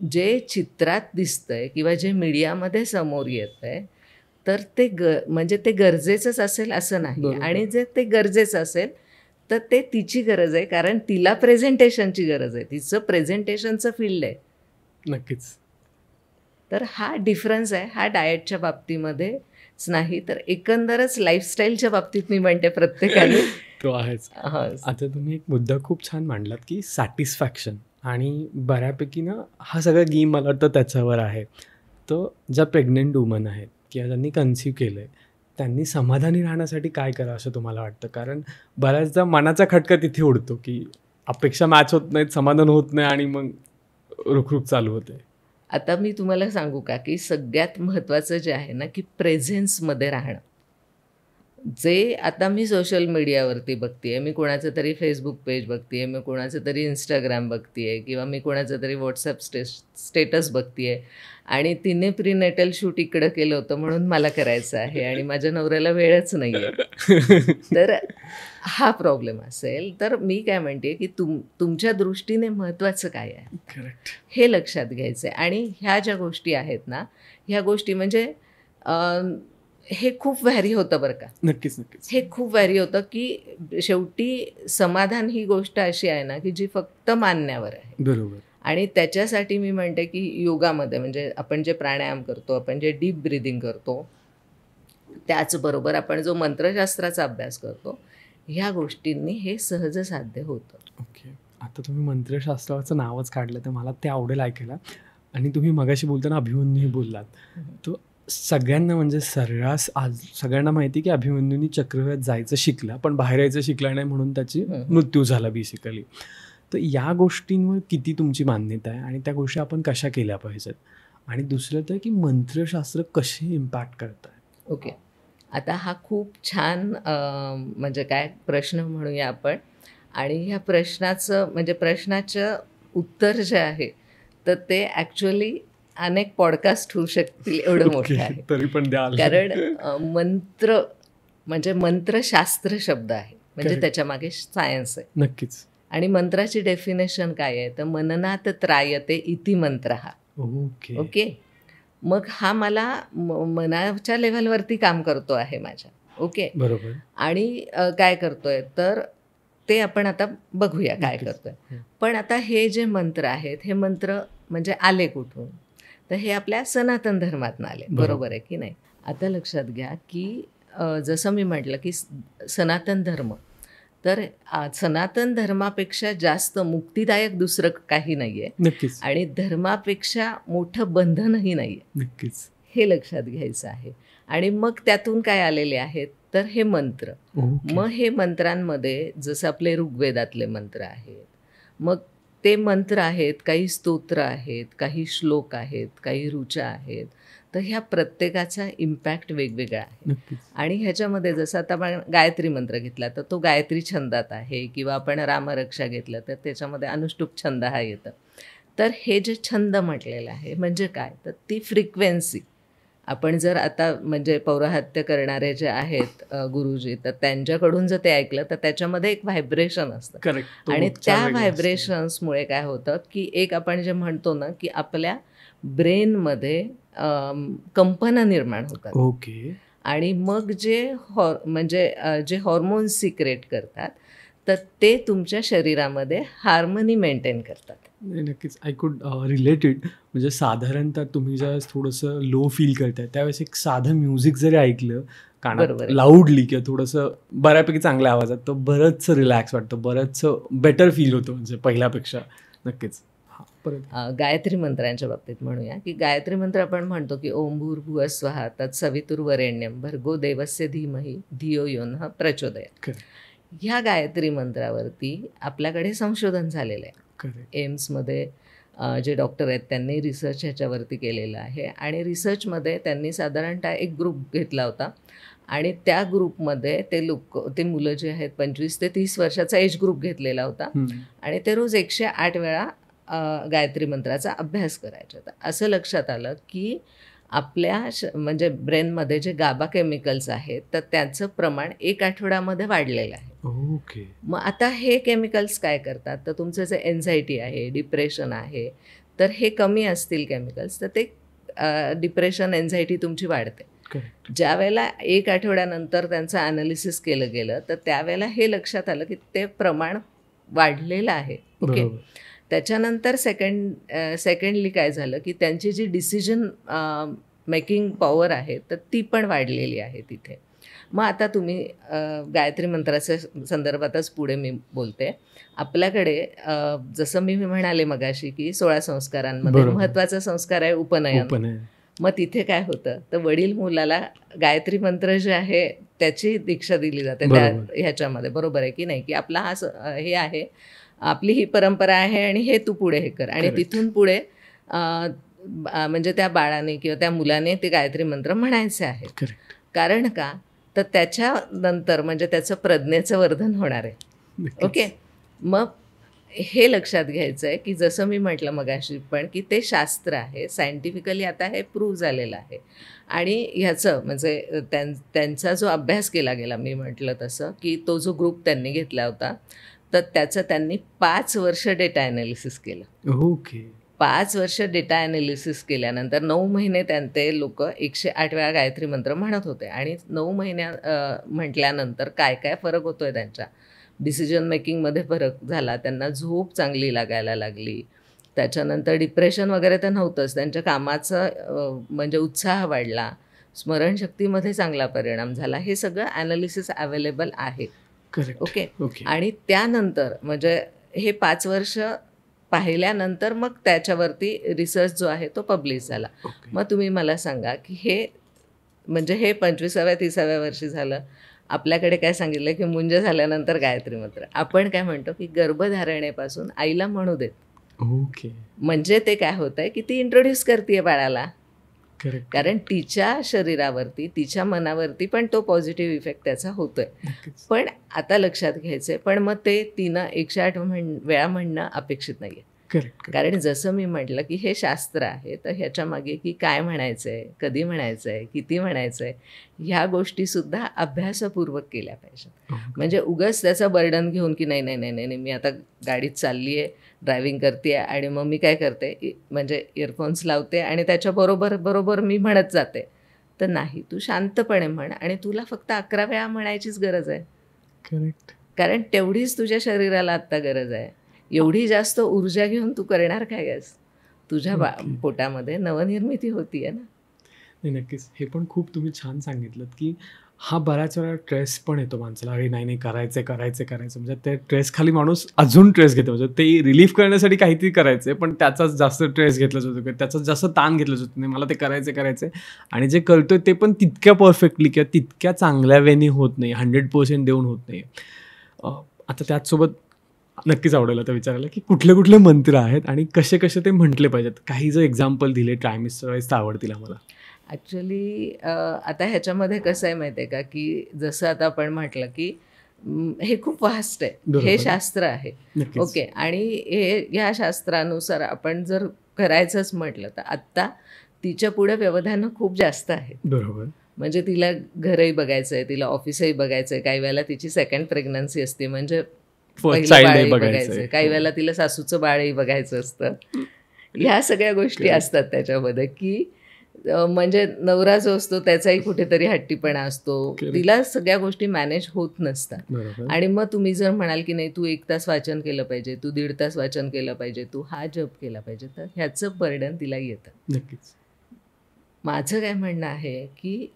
जे चित्रात दिसतंय किंवा जे मीडियामध्ये समोर येतंय तर ते म्हणजे ते गरजेचंच असेल असं नाही. आणि जे ते गरजेचं असेल तर ते तिची गरज आहे, कारण तिला प्रेझेंटेशनची गरज आहे, तिचं प्रेझेंटेशनचं फील्ड आहे. नक्कीच. तर हा डिफरन्स आहे, हा डाएटच्या बाबतीमध्येच नाही तर एकंदरच लाईफस्टाईलच्या बाबतीत मी म्हणते प्रत्येकाने तो आहेच. आता तुम्ही एक मुद्दा खूप छान मांडलात की सॅटिस्फॅक्शन, आणि बऱ्यापैकी ना हा सगळा गेम मला वाटतं त्याच्यावर आहे. तर ज्या प्रेग्नंट वुमन आहेत किंवा ज्यांनी कन्सिव्ह केलं आहे, त्यांनी समाधानी राहण्यासाठी काय करावं असं तुम्हाला वाटतं? कारण बऱ्याचदा मनाचा खटका तिथे उडतो की अपेक्षा मॅच होत नाहीत, समाधान होत नाही आणि मग रुखरुख चालू होते. आता मी तुम्हाला सांगू का की सगळ्यात महत्त्वाचं जे आहे ना की प्रेझेन्समध्ये राहणं. जे आता मी सोशल मीडियावरती बघते, मी कोणाचं तरी फेसबुक पेज बघते, मी कोणाचं तरी इंस्टाग्राम बघते किंवा मी कोणाचं तरी व्हॉट्सअप स्टेटस बघते आणि तिने प्रीनेटल शूट इकडं केलं होतं म्हणून मला करायचं आहे आणि माझ्या नवऱ्याला वेळच नाही आहे. तर हा प्रॉब्लेम असेल तर मी काय म्हणते की तुमच्या दृष्टीने महत्त्वाचं काय आहे हे लक्षात घ्यायचं आहे. आणि ह्या ज्या गोष्टी आहेत ना, ह्या गोष्टी म्हणजे हे खूप व्हॅरी होतं बरं का. नक्कीच. हे खूप व्हॅरी होतं की शेवटी समाधान ही गोष्ट अशी आहे ना की जी फक्त मानण्यावर आहे. बरोबर. आणि त्याच्यासाठी मी म्हणते की योगामध्ये म्हणजे आपण जे प्राणायाम करतो, आपण जे डीप ब्रिदिंग करतो, त्याचबरोबर आपण जो मंत्रशास्त्राचा अभ्यास करतो, ह्या गोष्टींनी हे सहज साध्य होतं. ओके. आता तुम्ही मंत्रशास्त्राचं नावच काढलं तर मला ते आवडेल ऐकायला. आणि तुम्ही मगाशी बोलताना अभिमन्यू बोललात, तो सगळ्यांना म्हणजे सर्रास आज सगळ्यांना माहिती की अभिमन्यूनी चक्रव्यूहात जायचं शिकला, पण बाहेर यायचं शिकला नाही म्हणून त्याची मृत्यू झाला बेसिकली. तर या गोष्टींवर किती तुमची मान्यता आहे आणि त्या गोष्टी आपण कशा केल्या पाहिजेत? आणि दुसरं तर की मंत्रशास्त्र कसे इम्पॅक्ट करत आहे? ओके. आता हा खूप छान म्हणजे काय प्रश्न म्हणूया आपण. आणि ह्या प्रश्नाचं उत्तर जे आहे तर ते ॲक्च्युअली अनेक पॉडकास्ट होऊ शकतील एवढं मोठं आहे. तरी पण द्याल. कारण मंत्र म्हणजे मंत्रशास्त्र शब्द आहे, म्हणजे त्याच्यामागे सायन्स आहे. नक्कीच. आणि मंत्राची डेफिनेशन काय आहे तर मननात त्रायते इति मंत्र हा. ओके. मग हा मला मनाच्या लेव्हलवरती काम करतो आहे माझ्या. ओके. बरोबर. आणि काय करतोय तर ते आपण आता बघूया काय करतोय. पण आता हे जे मंत्र आहेत हे मंत्र म्हणजे आले कुठून, तर हे आपल्या सनातन धर्मातून आले. बरोबर आहे की नाही. आता लक्षात घ्या की जसं मी म्हटलं की सनातन धर्म, तर सनातन धर्मापेक्षा जास्त मुक्तिदायक दुसरं काही नाही आहे. नक्कीच. आणि धर्मापेक्षा मोठं बंधनही नाही आहे. नक्कीच. हे लक्षात घ्यायचं आहे. आणि मग त्यातून काय आलेले आहेत तर हे मंत्र. मग हे मंत्रांमध्ये जसं आपले ऋग्वेदातले मंत्र आहेत, मग ते मंत्र आहेत, काही स्तोत्र आहेत, काही श्लोक आहेत, काही ऋचा आहेत. तर ह्या प्रत्येकाचा इम्पॅक्ट वेगवेगळा आहे. आणि ह्याच्यामध्ये जसं आता आपण गायत्री मंत्र घेतला तर तो गायत्री छंदात आहे, किंवा आपण रामरक्षा घेतलं तर त्याच्यामध्ये अनुष्टुप छंद हा येतं. तर हे जे छंद म्हटलेलं आहे म्हणजे काय, तर ती फ्रिक्वेन्सी आपण जर आता म्हणजे पौराहत्य करणारे जे आहेत गुरुजी, तर त्यांच्याकडून जर ते ऐकलं तर त्याच्यामध्ये एक व्हायब्रेशन असतं. करेक्ट. आणि त्या व्हायब्रेशन्समुळे काय होतं की एक आपण जे म्हणतो ना की आपल्या ब्रेनमध्ये कंपनं निर्माण होतात. ओके. आणि मग जे म्हणजे जे हॉर्मोन्स सिक्रेट करतात तर ते तुमच्या शरीरामध्ये हार्मनी मेंटेन करतात. नक्कीच आय कुड रिलेट इट. म्हणजे साधारणतः तुम्ही ज्यावेळेस थोडंसं लो फील करताय त्यावेळेस एक साधं म्युझिक जरी ऐकलं कानात लाऊडली किंवा थोडंसं बऱ्यापैकी चांगल्या आवाजात तर बरंचसं रिलॅक्स वाटतं, बरंचसं बेटर फील होतं म्हणजे पहिल्यापेक्षा. नक्कीच. गायत्री मंत्रांच्या बाबतीत म्हणूया की गायत्री मंत्र आपण म्हणतो की ओम भूर्भुवः स्वः तत्सवितुर्वरेण्यं भर्गो देवस्य धीमहि धियो यो नः प्रचोदयात्. ह्या गायत्री मंत्रावरती आपल्याकडे संशोधन झालेलं आहे. एम्समध्ये जे डॉक्टर आहेत त्यांनी रिसर्च ह्याच्यावरती केलेलं आहे. आणि रिसर्चमध्ये त्यांनी साधारणतः एक ग्रुप घेतला होता आणि त्या ग्रुपमध्ये ते मुलं जे आहेत 25 ते 30 वर्षाचा एज ग्रुप घेतलेला होता. आणि ते रोज 108 वेळा गायत्री मंत्राचा अभ्यास करायचा. तर असं लक्षात आलं की आपल्या म्हणजे ब्रेनमध्ये जे गाबा केमिकल्स आहेत तर त्याचं प्रमाण 1 आठवड्यामध्ये वाढलेलं आहे. ओके. मग आता हे केमिकल्स काय करतात, तर तुमचं जे एन्झायटी आहे, डिप्रेशन आहे, तर हे कमी असतील केमिकल्स तर ते डिप्रेशन एन्झायटी तुमची वाढते. ज्या वेळेला 1 आठवड्यानंतर त्यांचं ॲनालिसिस केलं गेलं तर त्यावेळेला हे लक्षात आलं की ते प्रमाण वाढलेलं आहे. ओके. त्याच्यानंतर सेकंडली काय झालं की त्यांची जी डिसिजन मेकिंग पॉवर आहे तर ती पण वाढलेली आहे तिथे. मग आता तुम्ही गायत्री मंत्राच्या संदर्भातच पुढे मी बोलते. आपल्याकडे जसं मी म्हणाले मगाशी की 16 संस्कारांमध्ये महत्त्वाचा संस्कार आहे उपनयन. मग तिथे काय होतं तर वडील मुलाला गायत्री मंत्र जे आहे त्याची दीक्षा दिली जाते त्या ह्याच्यामध्ये. बरोबर आहे की नाही, की आपला हा हे आहे, आपली ही परंपरा आहे आणि हे तू पुढे हे कर. आणि तिथून पुढे म्हणजे त्या बाळाने किंवा त्या मुलाने ते गायत्री मंत्र म्हणायचे आहेत. कारण का, तर त्याच्यानंतर म्हणजे त्याचं प्रज्ञेचं वर्धन होणार आहे. ओके. मग हे लक्षात घ्यायचं आहे की जसं मी म्हटलं मगाशी पण की ते शास्त्र आहे, सायंटिफिकली आता हे प्रूव्ह झालेलं आहे. आणि ह्याचं म्हणजे त्यांचा जो अभ्यास केला गेला, मी म्हटलं तसं की तो जो ग्रुप त्यांनी घेतला होता तर त्याचं त्यांनी 5 वर्ष डेटा ॲनालिसिस केलं. ओके. 5 वर्ष डेटा ॲनालिसिस केल्यानंतर 9 महिने ते लोक 108 वेळा गायत्री मंत्र म्हणत होते. आणि 9 म्हटल्यानंतर काय काय फरक होतो आहे त्यांच्या डिसिजन मेकिंगमध्ये फरक झाला, त्यांना झोप चांगली लागायला लागली, त्याच्यानंतर डिप्रेशन वगैरे तर नव्हतंच, त्यांच्या कामाचं म्हणजे उत्साह वाढला, स्मरणशक्तीमध्ये चांगला परिणाम झाला. हे सगळं ॲनालिसिस अवेलेबल आहे. ओके. आणि त्यानंतर म्हणजे हे 5 वर्ष पाहिल्यानंतर मग त्याच्यावरती रिसर्च जो आहे तो पब्लिश झाला. मग तुम्ही मला सांगा की हे म्हणजे हे 25व्या-30व्या वर्षी झालं. आपल्याकडे काय सांगितलं की मुंज झाल्यानंतर गायत्री मंत्र. आपण काय म्हणतो की गर्भधारणेपासून आईला म्हणू देत. ओके. म्हणजे ते काय होत आहे की ती इंट्रोड्यूस करते बाळाला. कारण तिच्या शरीरावरती, तिच्या मनावरती पण तो पॉझिटिव्ह इफेक्ट त्याचा होतोय. पण आता लक्षात घ्यायचंय, पण मग ते तिनं 108 वेळा म्हणणं अपेक्षित नाहीये. कारण जसं मी म्हटलं की हे शास्त्र आहे, तर ह्याच्या मागे की काय म्हणायचंय, कधी म्हणायचंय, किती म्हणायचंय, ह्या गोष्टीसुद्धा अभ्यासपूर्वक केल्या पाहिजेत. म्हणजे उगाच त्याचं बर्डन घेऊन की नाही नाही नाही नाही मी आता गाडीत चालली आहे, ड्रायव्हिंग करते आहे आणि मग मी काय करते म्हणजे इयरफोन्स लावते आणि त्याच्याबरोबर मी म्हणत जाते. तर नाही, तू शांतपणे म्हण आणि तुला फक्त 11 वेळा म्हणायचीच गरज आहे. करेक्ट. कारण तेवढीच तुझ्या शरीराला आत्ता गरज आहे. एवढी जास्त ऊर्जा घेऊन तू करणार काय आहेस? तुझ्या पोटामध्ये नवनिर्मिती होती आहे ना. नाही, नक्कीच. हे पण खूप तुम्ही छान सांगितलं की हा बऱ्याच वेळा ट्रेस पण येतो माणसाला, अरे नाही करायचंय म्हणजे ते ट्रेस खाली माणूस अजून ट्रेस घेतो, म्हणजे ते रिलीफ करण्यासाठी काहीतरी करायचंय पण त्याचाच जास्त ट्रेस घेतला जातो किंवा त्याचाच जास्त ताण घेतला जातो, नाही मला ते करायचंय आणि जे करतोय ते पण तितक्या परफेक्टली किंवा तितक्या चांगल्या वेनी होत नाही, 100% देऊन होत नाही. आता त्याचसोबत नक्कीच आवडेल आता विचारायला की कुठले मंत्र आहेत आणि कसे ते म्हटले पाहिजेत, काही जर एक्झाम्पल दिले ट्रायमिस्टर वाईज तर आवडतील आम्हाला. ॲक्च्युली आता ह्याच्यामध्ये कसं आहे माहिती आहे का, की जसं आता आपण म्हटलं की हे खूप वास्ट आहे, हे शास्त्र आहे. ओके, आणि ह्या शास्त्रानुसार आपण जर करायचंच म्हटलं तर आत्ता तिच्या पुढे व्यवधानं खूप जास्त आहेत. बरोबर. म्हणजे तिला घरही बघायचं आहे, तिला ऑफिसही बघायचं आहे, काही वेळेला तिची सेकंड प्रेग्नन्सी असते, म्हणजे पहिलं बाळही बघायचं, काही वेळेला तिला सासूचं बाळही बघायचं असतं. ह्या सगळ्या गोष्टी असतात त्याच्यामध्ये, की म्हणजे नवरा जो असतो त्याचाही कुठेतरी हट्टीपणा असतो, तिला सगळ्या गोष्टी मॅनेज होत नसतात. आणि मग तुम्ही जर म्हणाल की नाही तू 1 तास वाचन केलं पाहिजे, तू 1.5 तास वाचन केलं पाहिजे, तू हा जप केला पाहिजे, तर ह्याचं बर्डन तिला येतं. नक्कीच. माझं काय म्हणणं आहे की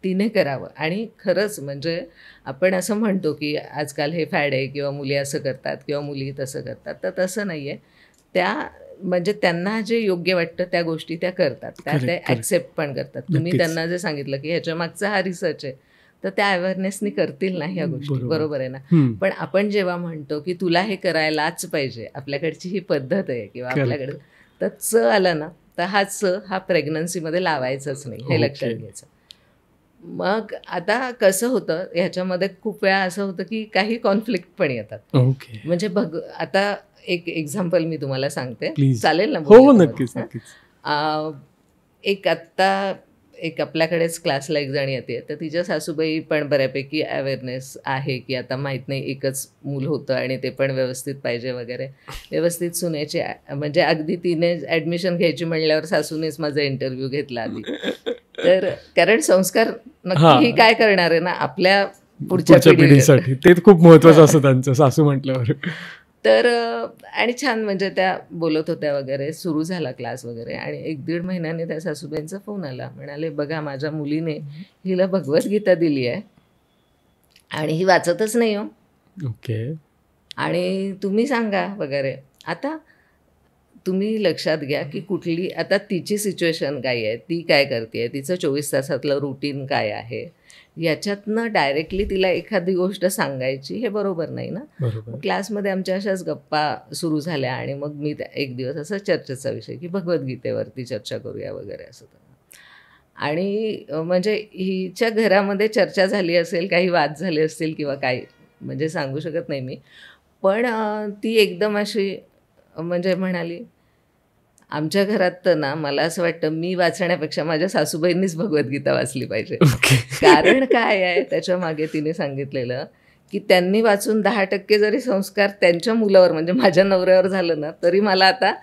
तिने करावं. आणि खरंच म्हणजे आपण असं म्हणतो की आजकाल हे फॅड आहे किंवा मुली असं करतात किंवा मुली तसं करतात, तर तसं नाही आहे. त्या म्हणजे त्यांना जे योग्य वाटतं त्या गोष्टी त्या करतात, त्या ते ॲक्सेप्ट पण करतात. तुम्ही त्यांना जे सांगितलं की ह्याच्या मागचा हा रिसर्च आहे, तर त्या अवेअरनेसनी करतील ना ह्या गोष्टी, बरोबर आहे ना. पण आपण जेव्हा म्हणतो की तुला हे करायलाच पाहिजे, आपल्याकडची ही पद्धत आहे किंवा आपल्याकडे, तर च आलं ना तर हा प्रेग्नन्सीमध्ये लावायचाच नाही, हे लक्षात घ्यायचं. मग आता कसं होतं ह्याच्यामध्ये खूप वेळा असं होतं की काही कॉन्फ्लिक्ट पण येतात. म्हणजे आता एक एक्झाम्पल मी तुम्हाला सांगते, चालेल ना? हो, नक्कीच. एक आपल्याकडेच क्लासला एक जण येते, तर तिच्या सासूबाई पण बऱ्यापैकी अवेअरनेस आहे की आता माहीत नाही एकच मूल होतं आणि ते पण व्यवस्थित पाहिजे वगैरे, व्यवस्थित सुनेची म्हणजे अगदी तिने ॲडमिशन घ्यायची म्हणल्यावर सासूनेच माझा इंटरव्ह्यू घेतला आधी. तर कारण संस्कार नक्की ही काय करणार आहे ना आपल्या पुढच्या पिढीसाठी, ते खूप महत्वाचं असतं त्यांचं सासू म्हटल्यावर. तर आणि छान म्हणजे त्या बोलत होत्या वगैरे, सुरू झाला क्लास वगैरे, आणि 1-1.5 महिन्याने त्या सासूबाईंचा फोन आला. म्हणाले बघा माझ्या मुलीने हिला भगवद्गीता दिली आहे आणि ही वाचतच नाही हो. ओके. आणि तुम्ही सांगा वगैरे. आता तुम्ही लक्षात घ्या की कुठली आता तिची सिच्युएशन काय आहे, ती काय करते, तिचं 24 तासातलं रुटीन काय आहे, याच्यातनं डायरेक्टली तिला एखादी गोष्ट सांगायची हे बरोबर नाही ना. क्लासमध्ये आमच्या अशाच गप्पा सुरू झाल्या आणि मग मी एक दिवस असं चर्चेचा विषय की भगवद्गीतेवरती चर्चा करूया वगैरे असं. आणि म्हणजे हिच्या घरामध्ये चर्चा झाली असेल, काही वाद झाले असतील किंवा काही, म्हणजे सांगू शकत नाही मी, पण ती एकदम अशी म्हणजे म्हणाली, आमच्या घरात तर ना मला असं वाटतं मी वाचण्यापेक्षा माझ्या सासूबाईंनीच भगवद्गीता वाचली पाहिजे. कारण काय आहे त्याच्या मागे तिने सांगितलेलं की त्यांनी वाचून 10% जरी संस्कार त्यांच्या मुलावर म्हणजे माझ्या नवऱ्यावर झालं ना, तरी मला आता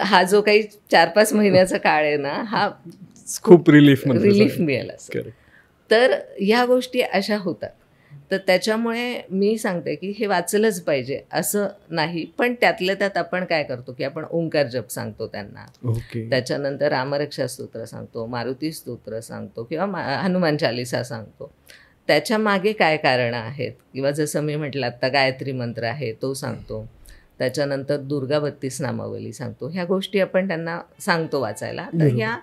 हा जो काही 4-5 महिन्याचा काळ आहे ना, हा खूप रिलीफ मिळेल असं. तर ह्या गोष्टी अशा होतात. तर त्याच्यामुळे मी सांगते की हे वाचलंच पाहिजे असं नाही, पण त्यातल्या त्यात आपण काय करतो की आपण ओंकार जप सांगतो त्यांना, त्याच्यानंतर रामरक्षा स्तोत्र सांगतो, मारुती स्तोत्र सांगतो किंवा हनुमान चालिसा सांगतो. त्याच्या मागे काय कारणं आहेत, किंवा जसं मी म्हटलं आत्ता गायत्री मंत्र आहे तो सांगतो, त्याच्यानंतर दुर्गा 32 नामावली सांगतो. ह्या गोष्टी आपण त्यांना सांगतो वाचायला. तर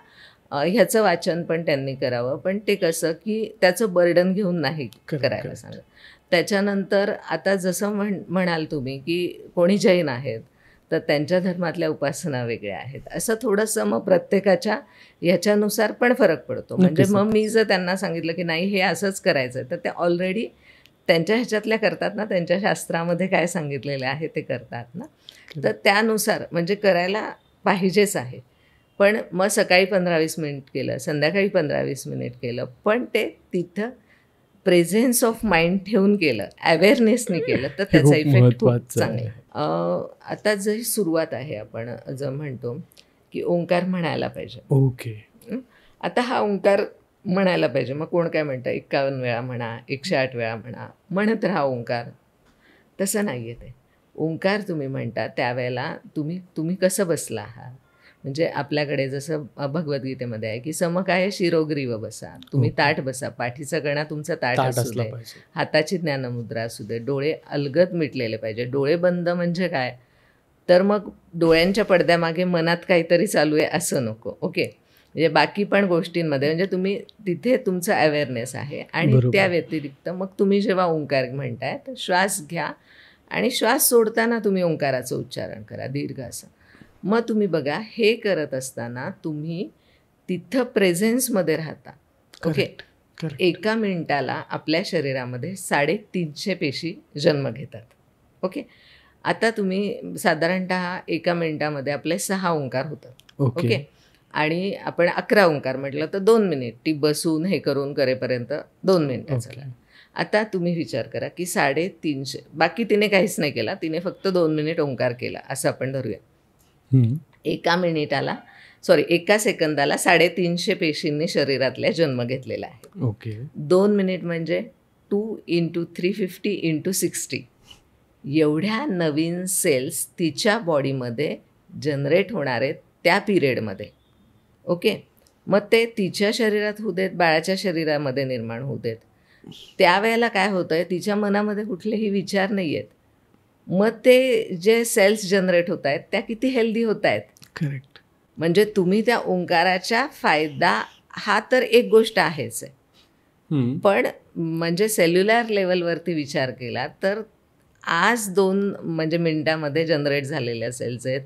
ह्याचं वाचन पण त्यांनी करावं, पण ते कसं की त्याचं बर्डन घेऊन नाही करायला सांगत. त्याच्यानंतर आता जसं म्हणाल तुम्ही की कोणी जैन आहेत तर त्यांच्या धर्मातल्या उपासना वेगळ्या आहेत, असं थोडंसं मग प्रत्येकाच्या ह्याच्यानुसार पण फरक पडतो. म्हणजे मग मी जर त्यांना सांगितलं की नाही हे असंच करायचं आहे, तर ते ऑलरेडी त्यांच्या ह्याच्यातल्या करतात ना, त्यांच्या शास्त्रामध्ये काय सांगितलेलं आहे ते करतात ना, तर त्यानुसार म्हणजे करायला पाहिजेच आहे. पण मग सकाळी 15-20 मिनिट केलं, संध्याकाळी 15-20 मिनिट केलं, पण ते तिथं प्रेझेन्स ऑफ माइंड ठेवून केलं, अवेअरनेसनी केलं, तर त्याचा इफेक्ट खूप चांगला. आता जरी सुरुवात आहे, आपण जर म्हणतो की ओंकार म्हणायला पाहिजे. ओके. आता हा ओंकार म्हणायला पाहिजे, मग कोण काय म्हणतं 51 वेळा म्हणा, 108 वेळा म्हणा, म्हणत राहा ओंकार. तसं नाही आहे ते. ओंकार तुम्ही म्हणता त्यावेळेला तुम्ही कसं बसला आहात, म्हणजे आपल्याकडे जसं भगवद्गीतेमध्ये आहे की समकाय शिरोग्रीव बसा, तुम्ही ताठ बसा, पाठीचा गणा तुमचा ताठ असू दे, हाताची ज्ञानमुद्रा असू दे, डोळे अलगद मिटलेले पाहिजे. डोळे बंद म्हणजे काय, तर मग डोळ्यांच्या पडद्यामागे मनात काहीतरी चालू आहे असं नको. ओके, म्हणजे बाकी पण गोष्टींमध्ये म्हणजे तुम्ही तिथे तुमचं अवेअरनेस आहे. आणि त्या व्यतिरिक्त मग तुम्ही जेव्हा ओंकार म्हणताय तर श्वास घ्या आणि श्वास सोडताना तुम्ही ओंकाराचं उच्चारण करा दीर्घ असं. मग तुम्ही बघा हे करत असताना तुम्ही तिथं प्रेझेन्समध्ये राहता. ओके, 1 मिनिटाला आपल्या शरीरामध्ये 350 पेशी जन्म घेतात. ओके, आता तुम्ही साधारणतः 1 मिनिटामध्ये आपले 6 ओंकार होतात. ओके, आणि आपण 11 ओंकार म्हटलं तर 2 मिनिट ती बसून हे करून करेपर्यंत 2 मिनिटाचा. आता तुम्ही विचार करा की 350, बाकी तिने काहीच नाही केला, तिने फक्त 2 मिनिट ओंकार केला असं आपण धरूया. 1 सेकंदाला 350 पेशींनी शरीरातल्या जन्म घेतलेला आहे. ओके, 2 मिनिट म्हणजे 2 × 350 × 60 एवढ्या नवीन सेल्स तिच्या बॉडीमध्ये जनरेट होणार आहेत त्या पिरियडमध्ये. ओके, मग ते तिच्या शरीरात होऊ देत, बाळाच्या शरीरामध्ये निर्माण होऊ देत, त्यावेळेला काय होतं आहे, तिच्या मनामध्ये कुठलेही विचार नाही आहेत. मग ते जे सेल्स जनरेट होत आहेत त्या किती हेल्दी होत आहेत. करेक्ट, म्हणजे तुम्ही त्या ओंकाराच्या फायदा हा तर एक गोष्ट आहेच आहे, पण म्हणजे सेल्युलर लेवलवरती विचार केला तर आज 2 म्हणजे मिनिटामध्ये जनरेट झालेल्या सेल्स आहेत,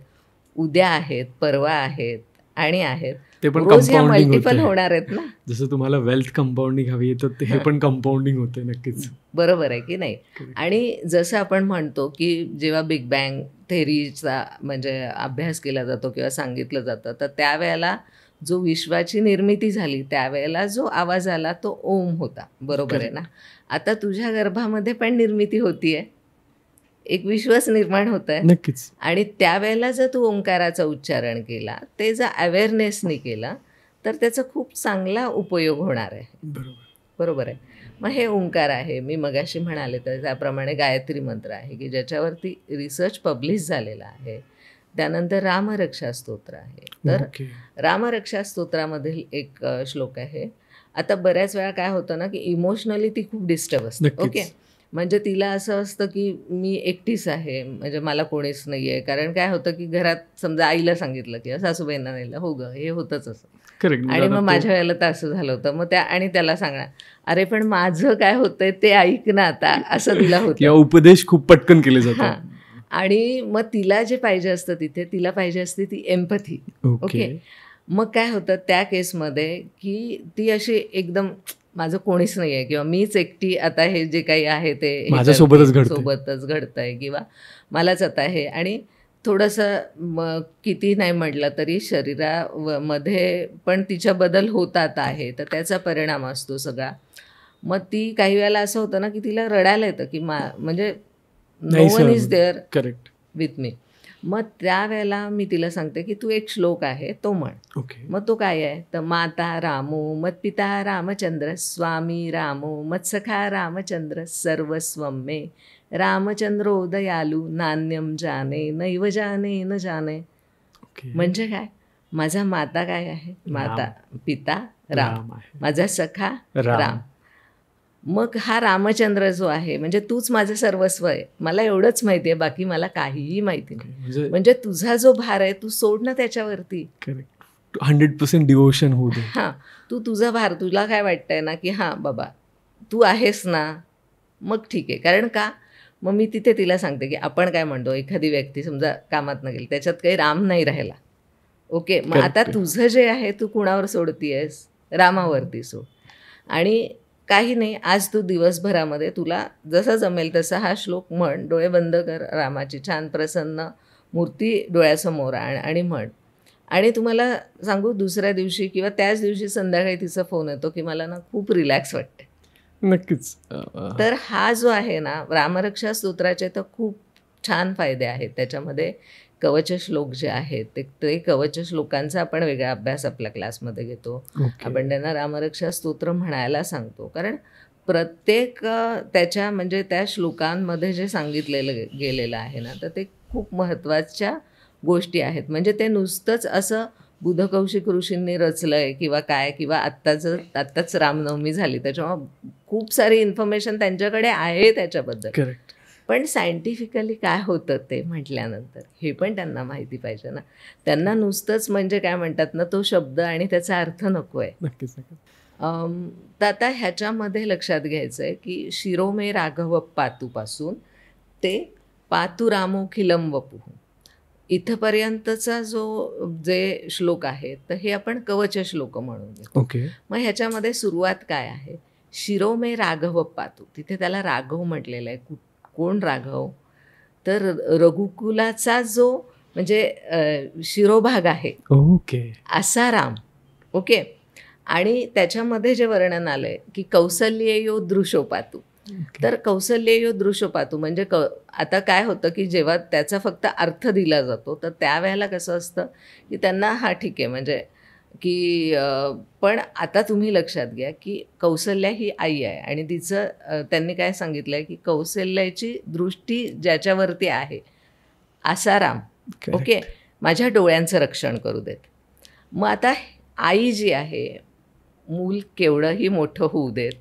उद्या आहेत, परवा आहेत आणि आहेत, ते पण रोज ह्या मल्टिपल होणार आहेत ना. जसं तुम्हाला वेल्थ कंपाऊंडिंग हवी आहे तर हे पण कंपाऊंडिंग होते. नक्कीच बरोबर आहे की नाही. आणि जसं आपण म्हणतो की जेव्हा बिग बँग थेअरीचा म्हणजे अभ्यास केला जातो किंवा सांगितलं जातं तर त्यावेळेला जो विश्वाची निर्मिती झाली त्यावेळेला जो आवाज आला तो ओम होता. बरोबर आहे ना. आता तुझ्या गर्भामध्ये पण निर्मिती होतीये, एक विश्वास निर्माण होत आहे. नक्कीच. आणि त्यावेळेला जर तू ओंकाराचं उच्चारण केला, ते जर अवेअरनेसनी केला तर त्याचा खूप चांगला उपयोग होणार आहे. बरोबर आहे. मग हे ओंकार आहे, मी मगाशी म्हणाले तर त्याप्रमाणे गायत्री मंत्र आहे की ज्याच्यावरती रिसर्च पब्लिश झालेला आहे. त्यानंतर रामरक्षा स्तोत्र आहे. तर रामरक्षा स्तोत्रामधील एक श्लोक आहे. आता बऱ्याच वेळा काय होतं ना की इमोशनली ती खूप डिस्टर्ब असते. ओके, म्हणजे तिला असं असतं की मी एकटीच आहे, म्हणजे मला कोणीच नाही आहे. कारण काय होतं की घरात समजा आईला सांगितलं की सासूबाईंना नाही, हो गं हे होतंच असं. आणि मग माझ्या वेळेला तर असं झालं होतं. मग आणि त्याला सांगणार अरे पण माझं काय होतंय ते ऐक ना आता, असं तिला होतं. उपदेश खूप पटकन केले जातात. आणि मग तिला जे पाहिजे असतं तिथे तिला पाहिजे असते ती एम्पथी. ओके, मग काय होतं त्या केसमध्ये की ती अशी एकदम माझं कोणीच नाही आहे किंवा मीच एकटी आता हे जे काही आहे ते सोबतच घडतंय किंवा मलाच आता आहे. आणि थोडंसं किती नाही म्हटलं तरी शरीरामध्ये पण तिच्या बदल होतात आहे, तर त्याचा परिणाम असतो सगळा. मग ती काही वेळेला असं होतं ना की तिला रडायला येतं की म्हणजे no one is there correct with me. मग त्यावेळेला मी तिला सांगते की तू एक श्लोक आहे तो म्हण. मग तो काय आहे तर माता रामो मत्पिता रामचंद्र स्वामी रामो मत्सखा रामचंद्र सर्वस्वं मे रामचंद्रो दयालू नान्यम जाने नैव जाने न जाने. म्हणजे काय, माझा माता काय आहे, माता पिता राम, माझा सखा राम. मग हा रामचंद्र जो आहे म्हणजे तूच माझं सर्वस्व आहे, मला एवढंच माहिती आहे, बाकी मला काहीही माहिती नाही. म्हणजे तुझा जो भार आहे तू सोड ना त्याच्यावरती. 100% डिवोशन होऊ दे. हां, तू तुझा भार, तुला काय वाटतंय ना की हां बाबा तू आहेस ना, मग ठीक आहे. कारण का, मग मी तिथे तिला सांगते की आपण काय म्हणतो, एखादी व्यक्ती समजा कामात न गेली, त्याच्यात काही राम नाही राहिला. ओके, मग आता तुझं जे आहे तू कुणावर सोडतीयस, रामावरती सोड. आणि काही नाही, आज तू दिवसभरामध्ये तुला जसं जमेल तसा हा श्लोक म्हण, डोळे बंद कर, रामाची छान प्रसन्न मूर्ती डोळ्यासमोर आण आणि म्हण. आणि तुम्हाला सांगू, दुसऱ्या दिवशी किंवा त्याच दिवशी संध्याकाळी तिचा फोन येतो की मला ना खूप रिलॅक्स वाटते. नक्कीच. तर हा जो आहे ना रामरक्षा स्तोत्राचे तर खूप छान फायदे आहेत. त्याच्यामध्ये कवच श्लोक जे आहेत ते कवच श्लोकांचा आपण वेगळा अभ्यास आपल्या क्लासमध्ये घेतो. आपण त्यांना रामरक्षा स्तोत्र म्हणायला सांगतो, कारण प्रत्येक त्याच्या म्हणजे त्या श्लोकांमध्ये जे सांगितलेलं गेलेलं आहे ना, तर ते खूप महत्त्वाच्या गोष्टी आहेत. म्हणजे ते नुसतंच असं बुधकौशिक ऋषींनी रचलंय किंवा काय, किंवा आत्ताच रामनवमी झाली त्याच्यामुळे खूप सारी इन्फॉर्मेशन त्यांच्याकडे आहे त्याच्याबद्दल. करेक्ट. पण सायंटिफिकली काय होतं ते म्हटल्यानंतर हे पण त्यांना माहिती पाहिजे ना. त्यांना नुसतंच म्हणजे काय म्हणतात ना, तो शब्द आणि त्याचा अर्थ नको आहे. नक्कीच. तर आता ह्याच्यामध्ये लक्षात घ्यायचं आहे की शिरोमे राघव पातूपासून ते पातू रामोखिलम वपुः इथपर्यंतचा जे श्लोक आहे तर हे आपण कवच श्लोक म्हणून घेतो. ओके. मग ह्याच्यामध्ये सुरुवात काय आहे, शिरोमे राघव पातू, तिथे त्याला राघव म्हटलेलं आहे. कोण राघव, तर रघुकुलाचा जो म्हणजे शिरोभाग आहे, ओके, असा राम. ओके. आणि त्याच्यामध्ये जे वर्णन आलंय की कौसल्येयो दृशोपातू, तर कौसल्येयो दृशोपातू म्हणजे आता काय होतं की जेव्हा त्याचा फक्त अर्थ दिला जातो तर त्यावेळेला कसं असतं की त्यांना हा ठीक आहे म्हणजे की पण आता तुम्ही लक्षात घ्या की कौसल्या ही आई आहे आणि तिचं त्यांनी काय सांगितलं आहे की कौसल्याची दृष्टी ज्याच्यावरती आहे असा राम. ओके. माझ्या डोळ्यांचं रक्षण करू देत. मग आता आई जी आहे, मूल केवढंही मोठं होऊ देत,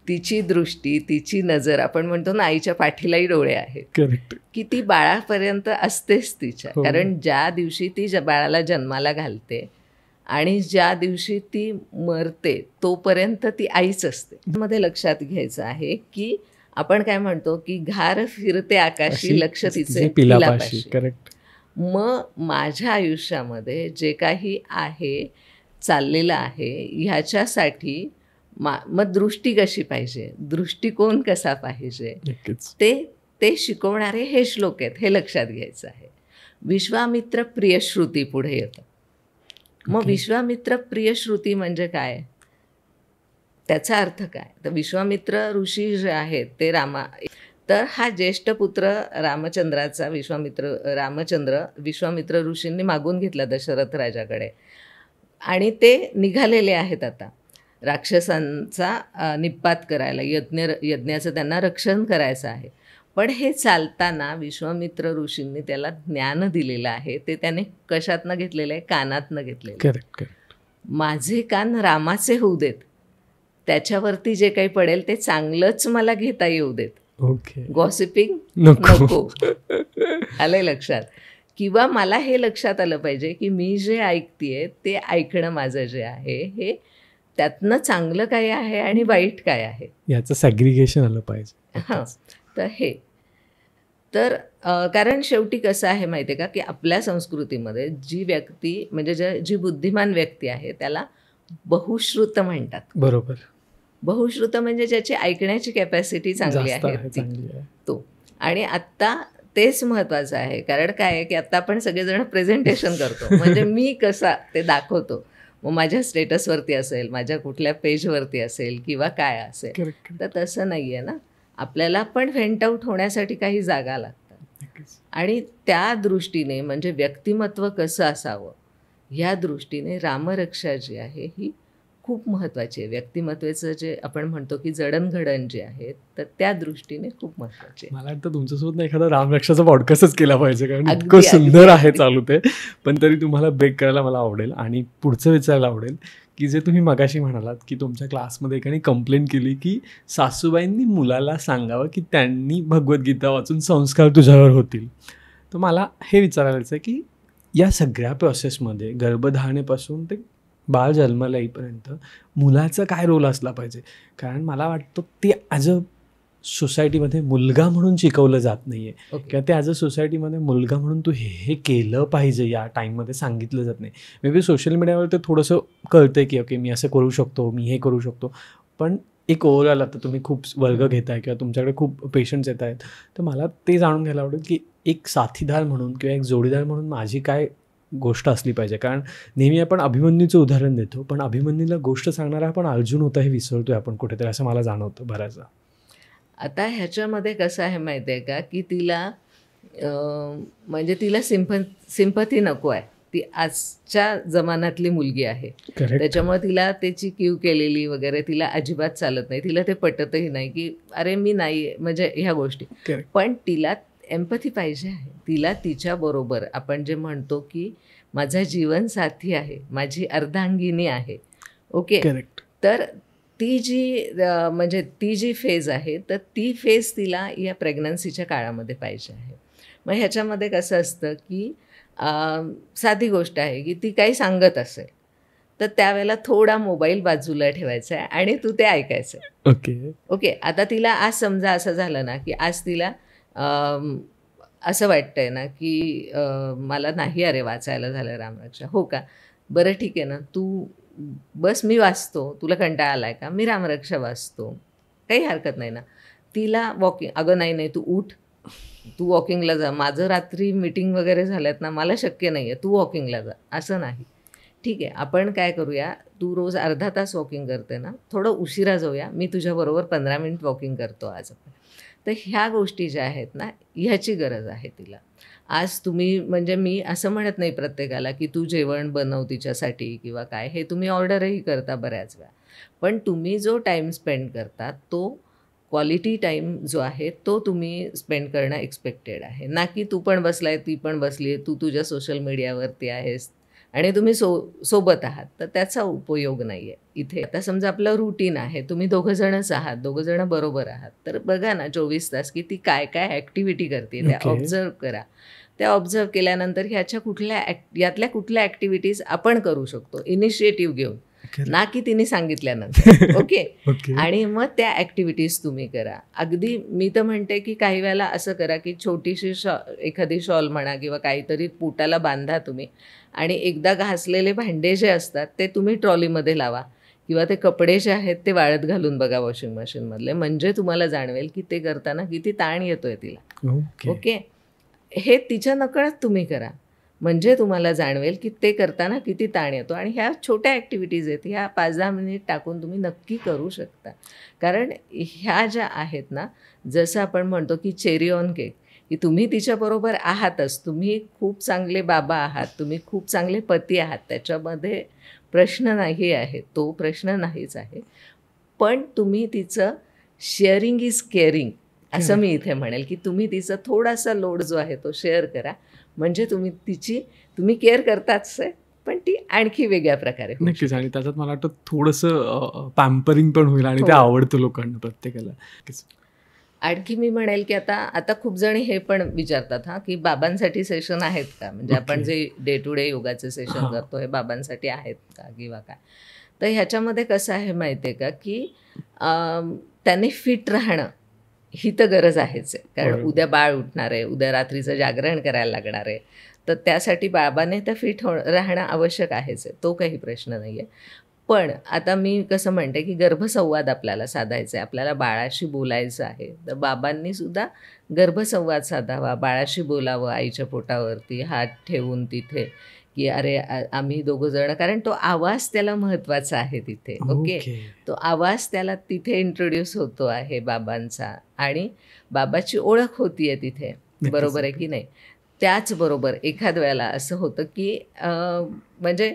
तिची दृष्टी, तिची नजर, आपण म्हणतो ना आईच्या पाठीलाही डोळे आहेत. करेक्ट. की ती बाळापर्यंत असतेच तिच्या. कारण ज्या दिवशी ती बाळाला जन्माला घालते आणि ज्या दिवशी ती मरते तोपर्यंत ती आईच असते. मध्ये लक्षात घ्यायचं आहे की आपण काय म्हणतो की घार फिरते आकाशी, लक्ष तिचे पिलापाशी. करेक्ट. मग माझ्या आयुष्यामध्ये जे काही आहे चाललेलं आहे ह्याच्यासाठी मग दृष्टी कशी पाहिजे, दृष्टिकोन कसा पाहिजे, ते शिकवणारे हे श्लोक आहेत, हे लक्षात घ्यायचं आहे. विश्वामित्र प्रियश्रुती पुढे येतं. मग विश्वामित्र प्रियश्रुती म्हणजे काय, त्याचा अर्थ काय, तर विश्वामित्र ऋषी जे आहेत ते तर हा ज्येष्ठ पुत्र रामचंद्राचा विश्वामित्र ऋषींनी मागून घेतला दशरथ राजाकडे आणि ते निघालेले आहेत आता राक्षसांचा निपात करायला, यज्ञाचं त्यांना रक्षण करायचं आहे. पण हे चालताना विश्वामित्र ऋषींनी त्याला ज्ञान दिलेलं आहे. ते त्याने कशातनं घेतलेलं आहे, कानातनं घेतलेलं. करेक्ट. माझे कान रामाचे होऊ देत, त्याच्यावरती जे काही पडेल ते चांगलंच मला घेता येऊ देत. ओके. गॉसिपिंग नको. आलंय लक्षात. किंवा मला हे लक्षात आलं पाहिजे की मी जे ऐकतेय ते ऐकणं माझं जे आहे हे त्यातनं चांगलं काय आहे आणि वाईट काय आहे याचं सॅग्रिगेशन आलं पाहिजे. हां. तर कारण शेवटी कसं आहे माहिती आहे का की आपल्या संस्कृतीमध्ये जी व्यक्ती म्हणजे जी बुद्धिमान व्यक्ती आहे त्याला बहुश्रुत म्हणतात. बरोबर. बहुश्रुत म्हणजे ज्याची ऐकण्याची कॅपॅसिटी चांगली आहे तो. आणि आत्ता तेच महत्त्वाचं आहे. कारण काय आहे की आत्ता आपण सगळेजण प्रेझेंटेशन करतो म्हणजे मी कसा ते दाखवतो. मग माझ्या स्टेटसवरती असेल, माझ्या कुठल्या पेजवरती असेल किंवा काय असेल. तर तसं नाही आहे ना. आपल्याला पण व्हेंट आऊट होण्यासाठी काही जागा लागतात आणि त्या दृष्टीने म्हणजे व्यक्तिमत्व कसं असावं ह्या दृष्टीने रामरक्षा जी आहे ही खूप महत्त्वाची आहे. व्यक्तिमत्वाचं जे आपण म्हणतो की जडणघडण जे आहे तर त्या दृष्टीने खूप महत्त्वाची आहे. मला वाटतं तुमच्यासोबत ना एखादा रामरक्षाचा पॉडकास्टच केला पाहिजे कारण इतकं सुंदर आहे चालू ते. पण तरी तुम्हाला ब्रेक करायला मला आवडेल आणि पुढचं विचारायला आवडेल की जे तुम्ही मगाशी म्हणालात की तुमच्या क्लासमध्ये एकाने कंप्लेंट केली की सासूबाईंनी मुलाला सांगावं की त्यांनी भगवद्गीता वाचून संस्कार तुझ्यावर होतील. तर मला हे विचारायचं आहे की या सगळ्या प्रोसेसमध्ये गर्भधारणेपासून ते बाळ जन्माला येईपर्यंत मुलाचा काय रोल असला पाहिजे. कारण मला वाटतं ते ॲज अ सोसायटीमध्ये मुलगा म्हणून शिकवलं जात नाही आहे किंवा ते ॲज अ सोसायटीमध्ये मुलगा म्हणून तू हे केलं पाहिजे या टाईममध्ये सांगितलं जात नाही. मे बी सोशल मीडियावर ते थोडंसं कळतं की ओके मी असं करू शकतो, मी हे करू शकतो. पण एक ओव्हरऑल आता तुम्ही खूप वर्ग घेताय किंवा तुमच्याकडे खूप पेशंट्स येत आहेत तर मला ते जाणून घ्यायला आवडेल की एक साथीदार म्हणून किंवा एक जोडीदार म्हणून माझी काय गोष्ट असली पाहिजे. कारण नेहमी आपण अभिमन्यूचं उदाहरण देतो पण अभिमन्यूला गोष्ट सांगणारा आपण अर्जुन होता हे विसरतोय आपण कुठेतरी असं मला जाणवतं बऱ्याचदा. आता ह्याच्यामध्ये कसं आहे माहिती आहे का की तिला म्हणजे तिला सिंपथी नको आहे. ती आजच्या जमान्यातली मुलगी आहे त्याच्यामुळे तिला त्याची कीव केलेली वगैरे तिला अजिबात चालत नाही. तिला ते पटतही नाही की अरे मी नाही म्हणजे ह्या गोष्टी. पण तिला एम्पथी पाहिजे आहे तिला. तिच्याबरोबर आपण जे म्हणतो की माझा जीवनसाथी आहे, माझी अर्धांगिनी आहे. Okay, correct. तर ती जी म्हणजे ती जी फेज आहे, तर ती फेज तिला या प्रेग्नन्सीच्या काळामध्ये पाहिजे आहे. मग ह्याच्यामध्ये कसं असतं की साधी गोष्ट आहे की ती काही सांगत असेल तर त्यावेळेला थोडा मोबाईल बाजूला ठेवायचा आहे आणि तू ते ऐकायचं. ओके, आता तिला आज समजा असं झालं ना की आज तिला असं वाटतंय ना की मला नाही अरे वाचायला झालं रामरक्षा. हो का, बरं ठीक आहे ना, तू बस मी वाचतो, तुला कंटाळा आलाय का, मी रामरक्षा वाचतो, काही हरकत नाही ना. तिला वॉकिंग, अगं नाही तू उठ, तू वॉकिंगला जा, माझं रात्री मीटिंग वगैरे झाल्यात ना, मला शक्य नाही आहे, तू वॉकिंगला जा, असं नाही. ठीक आहे, आपण काय करूया, तू रोज अर्धा तास वॉकिंग करते ना, थोडं उशिरा जाऊया, मी तुझ्याबरोबर 15 मिनिट वॉकिंग करतो आज आपण. तर ह्या गोष्टी ज्या आहेत ना, ह्याची गरज आहे तिला. आज तुम्ही म्हणजे मी असं म्हणत नाही प्रत्येकाला की तू जेवण बनव तिच्यासाठी किंवा काय, हे तुम्ही ऑर्डरही करता बऱ्याच वेळा, पण तुम्ही जो टाईम स्पेंड करता तो क्वालिटी टाईम जो आहे तो तुम्ही स्पेंड करणं एक्सपेक्टेड आहे. ना की तू पण बसलाय, ती पण बसली आहे, तू तुझ्या सोशल मीडियावरती आहेस आणि तुम्ही सोबत आहात, तर त्याचा उपयोग नाही आहे इथे. आता समजा आपलं रुटीन आहे, तुम्ही दोघंजणच आहात, दोघंजणं बरोबर आहात, तर बघा ना 24 तास की ती काय काय ॲक्टिव्हिटी करते त्या ऑब्झर्व करा. त्या ऑब्झर्व केल्यानंतर यातल्या कुठल्या ॲक्टिव्हिटीज आपण करू शकतो इनिशिएटिव्ह घेऊन, ना की तिने सांगितल्यानंतर. ओके, आणि मग त्या ॲक्टिव्हिटीज तुम्ही करा. अगदी मी तर म्हणते की काही वेळेला असं करा की छोटीशी एखादी शॉल म्हणा किंवा काहीतरी पोटाला बांधा तुम्ही, आणि एकदा घासलेले भांडे जे असतात ते तुम्ही ट्रॉलीमध्ये लावा किंवा ते कपडे जे आहेत ते वाळत घालून बघा वॉशिंग मशीनमधले, म्हणजे तुम्हाला जाणवेल की ते करताना किती ताण येतोय तिला. ओके, हे तिच्या नकळत तुम्ही करा, म्हणजे तुम्हाला जाणवेल की ते करताना किती ताण येतो. आणि ह्या छोट्या ॲक्टिव्हिटीज आहेत, ह्या 5-10 मिनिट टाकून तुम्ही नक्की करू शकता. कारण ह्या ज्या आहेत ना, जसं आपण म्हणतो की चेरी ऑन केक, की तुम्ही तिच्याबरोबर आहातच, तुम्ही खूप चांगले बाबा आहात, तुम्ही खूप चांगले पती आहात, त्याच्यामध्ये प्रश्न नाही आहे, तो प्रश्न नाहीच आहे. पण तुम्ही तिचं शेअरिंग इज केअरिंग असं मी इथे म्हणेल, की तुम्ही तिचा थोडासा लोड जो आहे तो शेअर करा, म्हणजे तुम्ही केअर करताच आहे, पण ती आणखी वेगळ्या प्रकारे. नक्कीच, आणि त्याच्यात मला वाटतं थोडंसं पॅम्परिंग पण होईल आणि ते आवडतं लोकांना, प्रत्येकाला. आणखी मी म्हणेल की आता खूप जण हे पण विचारतात की बाबांसाठी सेशन आहेत का, म्हणजे आपण जे डे टू डे योगाचे सेशन करतो हे बाबांसाठी आहेत का किंवा काय. तर ह्याच्यामध्ये कसं आहे माहिती आहे का की त्यांनी फिट राहणं ही तर गरज आहेच आहे, कारण उद्या बाळ उठणार आहे, उद्या रात्रीचं जागरण करायला लागणार आहे, तर त्यासाठी बाबाने तर फिट राहणं आवश्यक आहेच आहे, तो काही प्रश्न नाही आहे. पण आता मी कसं म्हणते की गर्भसंवाद आपल्याला साधायचा आहे, आपल्याला बाळाशी बोलायचं आहे, तर बाबांनी सुद्धा गर्भसंवाद साधावा, बाळाशी बोलावं, आईच्या पोटावरती हात ठेवून तिथे की अरे आम्ही दोघंजणं, कारण तो आवाज त्याला महत्त्वाचा आहे तिथे. ओके, तो आवाज त्याला तिथे इंट्रोड्यूस होतो आहे बाबांचा, आणि बाबाची ओळख होती आहे तिथे, बरोबर आहे की नाही. त्याचबरोबर एखाद वेळेला असं होतं की म्हणजे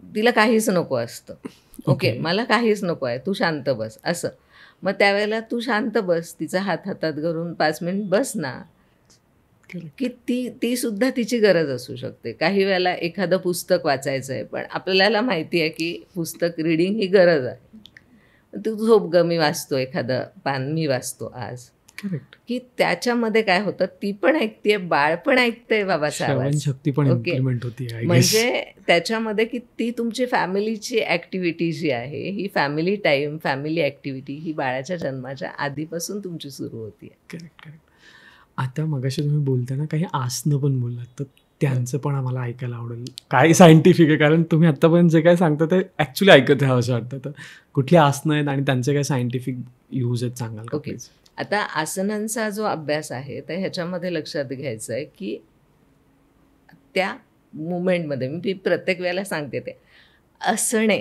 तिला काहीच नको असतं. ओके, मला काहीच नको आहे, तू शांत बस असं. मग त्यावेळेला तू शांत बस, तिचा हात हातात घालून 5 मिनिट बस ना, की ती सुद्धा तिची गरज असू शकते. काही वेळेला एखादं पुस्तक वाचायचं आहे, पण आपल्याला माहिती आहे की पुस्तक रीडिंग ही गरज आहे, तू झोप ग, मी वाचतो एखादं पान, मी वाचतो आज. की त्याच्यामध्ये काय होतं, ती पण ऐकते, बाळ पण ऐकतंय बाबाचा आवाज. ओके, म्हणजे त्याच्यामध्ये की ती तुमची फॅमिलीची ॲक्टिव्हिटी जी आहे, ही फॅमिली टाईम, फॅमिली ॲक्टिव्हिटी ही बाळाच्या जन्माच्या आधीपासून तुमची सुरू होती. करेक्ट. आता मगाशी तुम्ही बोलताना काही आसनं पण बोललात, तर त्यांचं पण आम्हाला ऐकायला आवडेल. काय सायंटिफिक आहे, कारण तुम्ही आत्तापर्यंत जे काय सांगता ते ॲक्च्युली ऐकत राहा असं वाटतं. तर कुठली आसनं आहेत आणि त्यांचे काय सायंटिफिक यूज आहेत सांगाल का? ओके, आता आसनांचा जो अभ्यास आहे तर ह्याच्यामध्ये लक्षात घ्यायचं आहे की त्या मुवमेंटमध्ये मी प्रत्येक वेळेला सांगते ते असणे.